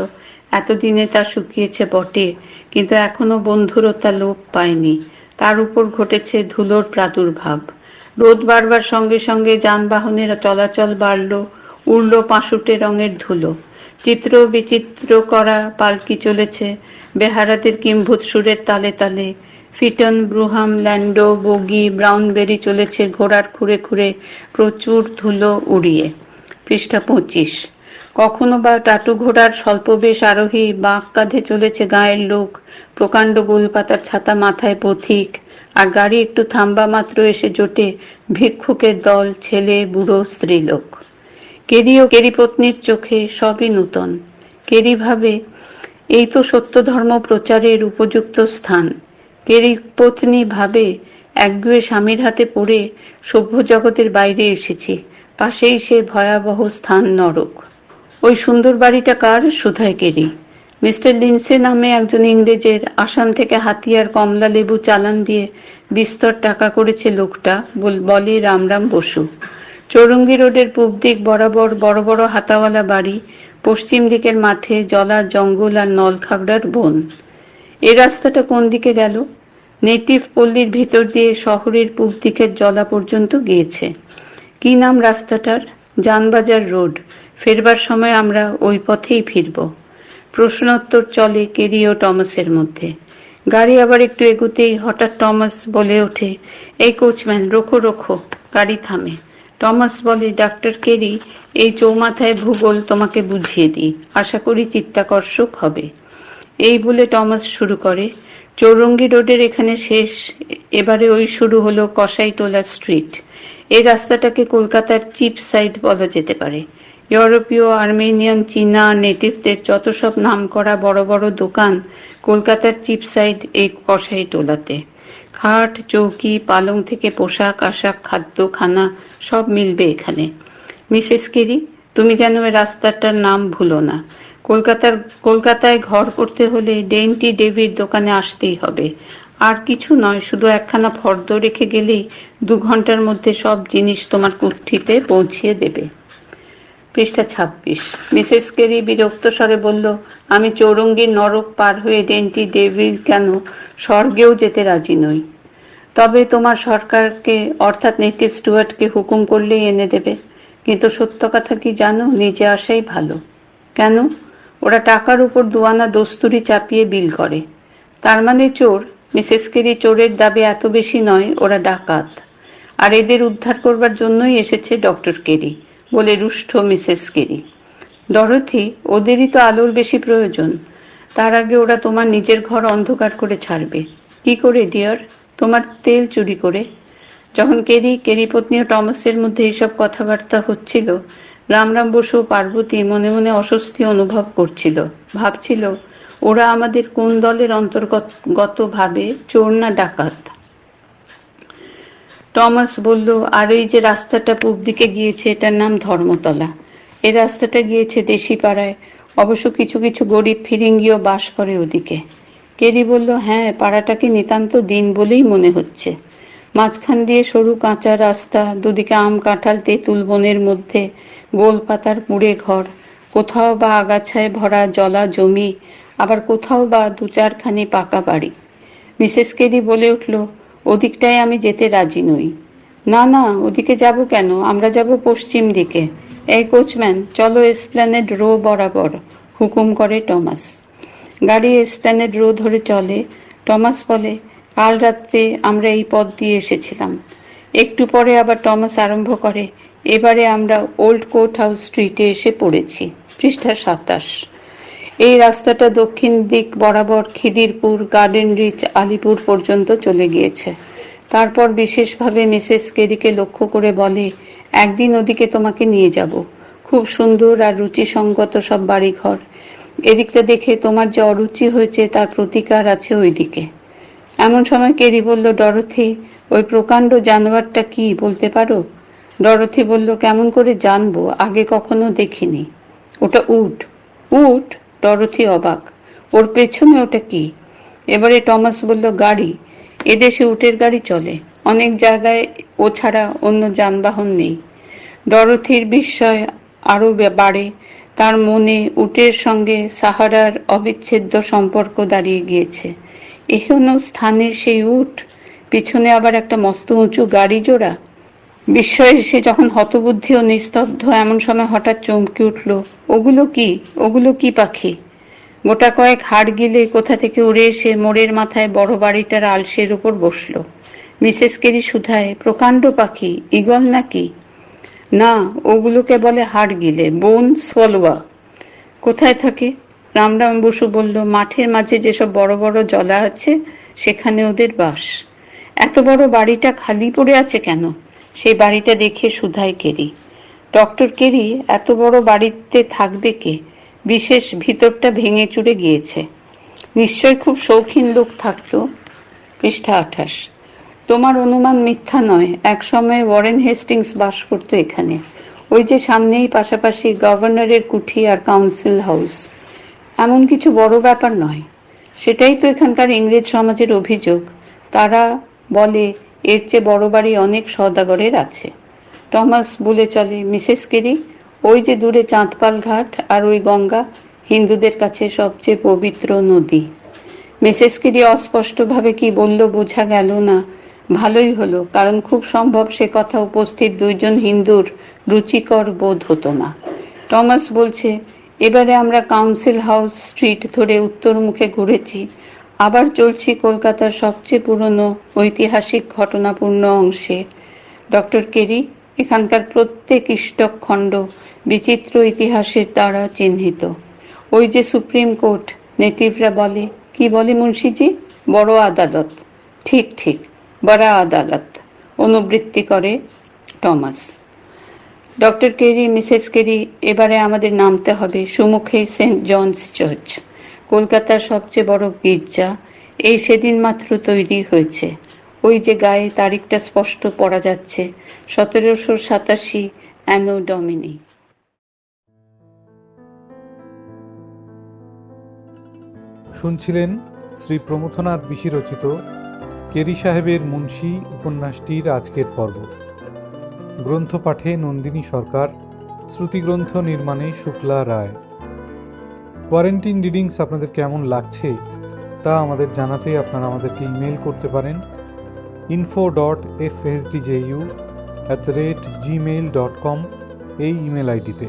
এতদিনে তা শুকিয়েছে বটে, কিন্তু এখনো বন্ধুরতা লোপ পায়নি। তার উপর ঘটেছে ধুলোর প্রাদুর্ভাব। রোদ বাড়বার সঙ্গে সঙ্গে যানবাহনের চলাচল বাড়ল, উড়ল পাশুটে রঙের ধুলো। চিত্র বিচিত্র করা পালকি চলেছে বেহারাদের কিম্ভূত সুরের তালে তালে। ফিটন, ব্রুহাম, ল্যান্ডো, বগি, ব্রাউনবেরি চলেছে ঘোড়ার খুঁড়ে খুঁড়ে প্রচুর ধুলো উড়িয়ে। পৃষ্ঠা 25। কখনো বা টাটু ঘোড়ার স্বল্পবেশ আরোহী, বাঁক কাঁধে চলেছে গায়ের লোক, প্রকাণ্ড গোলপাতার ছাতা মাথায় পথিক, আর গাড়ি একটু থামবা মাত্র এসে জোটে ভিক্ষুকের দল, ছেলে, বুড়ো, স্ত্রীলোক। কেরি ও কেরি পত্নীর চোখে সবই নূতন। কেরি ভাবে, এই তো সত্য ধর্ম প্রচারের উপযুক্ত স্থান। কেরি পত্নী ভাবে, একগুয়ে স্বামীর হাতে পড়ে সভ্য জগতের বাইরে এসেছি, পাশেই সে ভয়াবহ স্থান নরক। ওই সুন্দর বাড়িটা কার? শুধায় কেরি। মিস্টার লিন্ডসে নামে একজন ইংরেজের। আসাম থেকে হাতিয়ার, কমলা লেবু চালান দিয়ে বিস্তর টাকা করেছে লোকটা, বলে রামরাম বসু। চৌরঙ্গি রোডের পূব দিক বরাবর বড় বড় হাতাওয়ালা বাড়ি, পশ্চিম দিকের মাঠে জলার জঙ্গল আর নলখাগড়ার বন। এ রাস্তাটা কোন দিকে গেল? নেটিভ পল্লীর ভিতর দিয়ে শহরের পূব দিকের জলা পর্যন্ত গিয়েছে। কি নাম রাস্তাটার? জানবাজার রোড। ফেরবার সময় আমরা ওই পথেই ফিরব। প্রশ্নোত্তর চলে কেরি ও টমাসের মধ্যে। গাড়ি আবার একটু এগোতেই হঠাৎ টমাস বলে ওঠে, এই কোচম্যান, রোখো রোখো। গাড়ি থামে। টমাস বলে, ডাক্তার কেরি, এই চৌমাথায় ভূগোল তোমাকে বুঝিয়ে দিই, আশা করি চিত্তাকর্ষক হবে। এই বলে টমাস শুরু করে, চৌরঙ্গি রোডের এখানে শেষ, এবারে ওই শুরু হলো কসাইটোলা স্ট্রিট। এই রাস্তাটাকে কলকাতার চিপ সাইড বলা যেতে পারে। ইউরোপীয়, আর্মেনিয়ান, চীনা, নেটিভদের যত সব নাম করা বড় বড় দোকান কলকাতার চিপ সাইড এই কসাইটোলাতে। খাট, চৌকি, পালং থেকে পোশাক আশাক, খাদ্য খানা সব মিলবে এখানে। মিসেস কেরি, তুমি যেন ওই রাস্তাটার নাম ভুলো না। কলকাতায় ঘর করতে হলে ডেন্টি ডেভির দোকানে আসতেই হবে। আর কিছু নয়, শুধু একখানা ফর্দ রেখে গেলেই 2 ঘন্টার মধ্যে সব জিনিস তোমার কুঠিতে পৌঁছিয়ে দেবে। পৃষ্ঠা 26। মিসেস কেরি বিরক্ত স্বরে বলল, আমি চৌরঙ্গীর নরক পার হয়ে ডেন্টি ডেভির কেন, স্বর্গেও যেতে রাজি নই। তবে তোমার সরকারকে, অর্থাৎ নেটিভ স্টুয়ার্টকে হুকুম করলেই এনে দেবে। কিন্তু সত্য কথা কি জানো, নিজে আসাই ভালো। কেন? ওরা টাকার উপর 2 আনা দস্তুরি চাপিয়ে বিল করে। তার মানে চোর? মিসেস কেরি, চোরের দাবি এত বেশি নয়, ওরা ডাকাত। আর এদের উদ্ধার করবার জন্যই এসেছে ডক্টর কেরি, বলে রুষ্ট মিসেস কেরি। ডরথি, ওদেরই তো আলোর বেশি প্রয়োজন। তার আগে ওরা তোমার নিজের ঘর অন্ধকার করে ছাড়বে। কি করে ডিয়ার? তোমার তেল চুরি করে। যখন কেরি পত্নী ও টমাসের মধ্যে এইসব কথাবার্তা হচ্ছিল, রামরাম বসু ও পার্বতী মনে মনে অস্বস্তি অনুভব করছিল। ভাবছিল, ওরা আমাদের কোন দলের অন্তর্গত ভাবে, চোর না ডাকাত। টমাস বলল, আর এই যে রাস্তাটা পূব দিকে গিয়েছে, এটার নাম ধর্মতলা। এই রাস্তাটা গিয়েছে দেশি পাড়ায়। অবশ্য কিছু কিছু গরিব ফিরিঙ্গিও বাস করে ওদিকে। কেরি বলল, হ্যাঁ, পাড়াটাকে নিতান্ত দিন বলেই মনে হচ্ছে। মাঝখান দিয়ে সরু কাঁচা রাস্তা, দুদিকে আম কাঁঠাল তেঁতুল বনের মধ্যে গোল পাতার কুঁড়ে ঘর, কোথাও বা আগাছায় ভরা জলা জমি, আবার কোথাও বা দু চারখানি পাকা বাড়ি। মিসেস কেরি বলে উঠল, ওদিকটায় আমি যেতে রাজি নই। না না, ওদিকে যাব কেন? আমরা যাব পশ্চিম দিকে। এই কোচম্যান, চলো এসপ্ল্যানেড রো বরাবর, হুকুম করে টমাস। গাড়ি এসপ্ল্যানেড রো ধরে চলে। টমাস বলে, কাল রাত্রে আমরা এই পথ দিয়ে এসেছিলাম। একটু পরে আবার টমাস আরম্ভ করে, এবারে আমরা ওল্ড কোর্ট হাউস স্ট্রিটে এসে পড়েছি। পৃষ্ঠা 27। এই রাস্তাটা দক্ষিণ দিক বরাবর খিদিরপুর, গার্ডেন রিচ, আলিপুর পর্যন্ত চলে গিয়েছে। তারপর বিশেষভাবে মিসেস কেরিকে লক্ষ্য করে বলে, একদিন ওদিকে তোমাকে নিয়ে যাব। খুব সুন্দর আর রুচিসঙ্গত সব বাড়িঘর। এদিকটা দেখে তোমার যে অরুচি হয়েছে তার প্রতিকার আছে ওইদিকে। এমন সময় কেরি বলল, ডরথি, ওই প্রকাণ্ড জানোয়ারটা কি বলতে পারো? ডরথি বলল, কেমন করে জানবো, আগে কখনো দেখিনি। ওটা উট। উট? ডরথি অবাক। ওর পেছনে ওটা কি? এবারে টমাস বলল, গাড়ি। এদেশে উটের গাড়ি চলে, অনেক জায়গায় ও ছাড়া অন্য যানবাহন নেই। ডরথির বিস্ময় আরো বাড়ে। তার মনে উটের সঙ্গে সাহারার অবিচ্ছেদ্য সম্পর্ক দাঁড়িয়ে গিয়েছে। এহেন স্থানের সেই উট, পিছনে আবার একটা মস্ত উঁচু গাড়ি জোড়া। বিস্ময়ে সে যখন হতবুদ্ধি ও নিস্তব্ধ, এমন সময় হঠাৎ চমকে উঠল, ওগুলো কি পাখি? গোটা কয়েক হাড় গিলে কোথা থেকে উড়ে এসে মোড়ের মাথায় বড় বাড়িটার আলসের উপর বসলো। মিসেস কেরি শুধায়, প্রকাণ্ড পাখি, ঈগল নাকি? না, ওগুলোকে বলে হাড় গিলে, বোন সোয়ালোয়া। কোথায় থাকে? রামরাম বসু বলল, মাঠের মাঝে যেসব বড় বড় জলা আছে সেখানে ওদের বাস। এত বড় বাড়িটা খালি পড়ে আছে কেন? সেই বাড়িটা দেখে শুধায় কেরি। ডক্টর কেরি, এত বড় বাড়িতে থাকবে কে? বিশেষ ভিতরটা ভেঙে চুরে গিয়েছে। নিশ্চয় খুব শৌখিন লোক থাকতো। পৃষ্ঠা 28। তোমার অনুমান মিথ্যা নয়। এক সময় ওয়ারেন হেস্টিংস বাস করতো এখানে। ওই যে সামনেই পাশাপাশি গভর্নরের কুঠি আর কাউন্সিল হাউস। এমন কিছু বড় ব্যাপার নয়। সেটাই তো এখানকার ইংরেজ সমাজের অভিযোগ। তারা বলে এর চেয়ে বড় বাড়ি অনেক সওদাগরের আছে। টমাস বলে চলে, মিসেস কেরি, ওই যে দূরে চাঁদপাল ঘাট আর ওই গঙ্গা, হিন্দুদের কাছে সবচেয়ে পবিত্র নদী। মিসেস কেরি অস্পষ্টভাবে কি বলল বোঝা গেল না। ভালোই হলো, কারণ খুব সম্ভব সে কথা উপস্থিত দুইজন হিন্দুর রুচিকর বোধ হতো না। টমাস বলছে, এবারে আমরা কাউন্সিল হাউস স্ট্রিট ধরে উত্তর মুখে ঘুরেছি, আবার চলছি কলকাতার সবচেয়ে পুরনো ঐতিহাসিক ঘটনাপূর্ণ অংশে। ডক্টর কেরি, এখানকার প্রত্যেক ইষ্টখণ্ড বিচিত্র ইতিহাসের দ্বারা চিহ্নিত। ওই যে সুপ্রিম কোর্ট, নেটিভরা বলে, কি বলে মুন্সিজি? বড় আদালত। ঠিক ঠিক, বড় আদালত, অনুবৃত্তি করে Thomas. Doctor Carey, Mrs Carey, এবারে আমাদের নামতে হবে সুমুখেই সেন্ট জনস চার্চ, কলকাতার সবচেয়ে বড় গির্জা। এই সেদিন মাত্র তৈরি হয়েছে। ওই যে গায়ে তারিখটা স্পষ্ট পড়া যাচ্ছে, 1787 অ্যানো ডমিনি। শুনছিলেন শ্রী প্রমথনাথ বিশি রচিত কেরি সাহেবের মুন্সি উপন্যাসটির আজকের পর্ব। গ্রন্থ পাঠে নন্দিনী সরকার, শ্রুতিগ্রন্থ নির্মাণে শুক্লা রায়। কোয়ারেন্টিন রিডিংস আপনাদের কেমন লাগছে তা আমাদের জানাতে আপনারা আমাদেরকে ইমেল করতে পারেন info.fsdju@gmail.com এই ইমেল আইডিতে।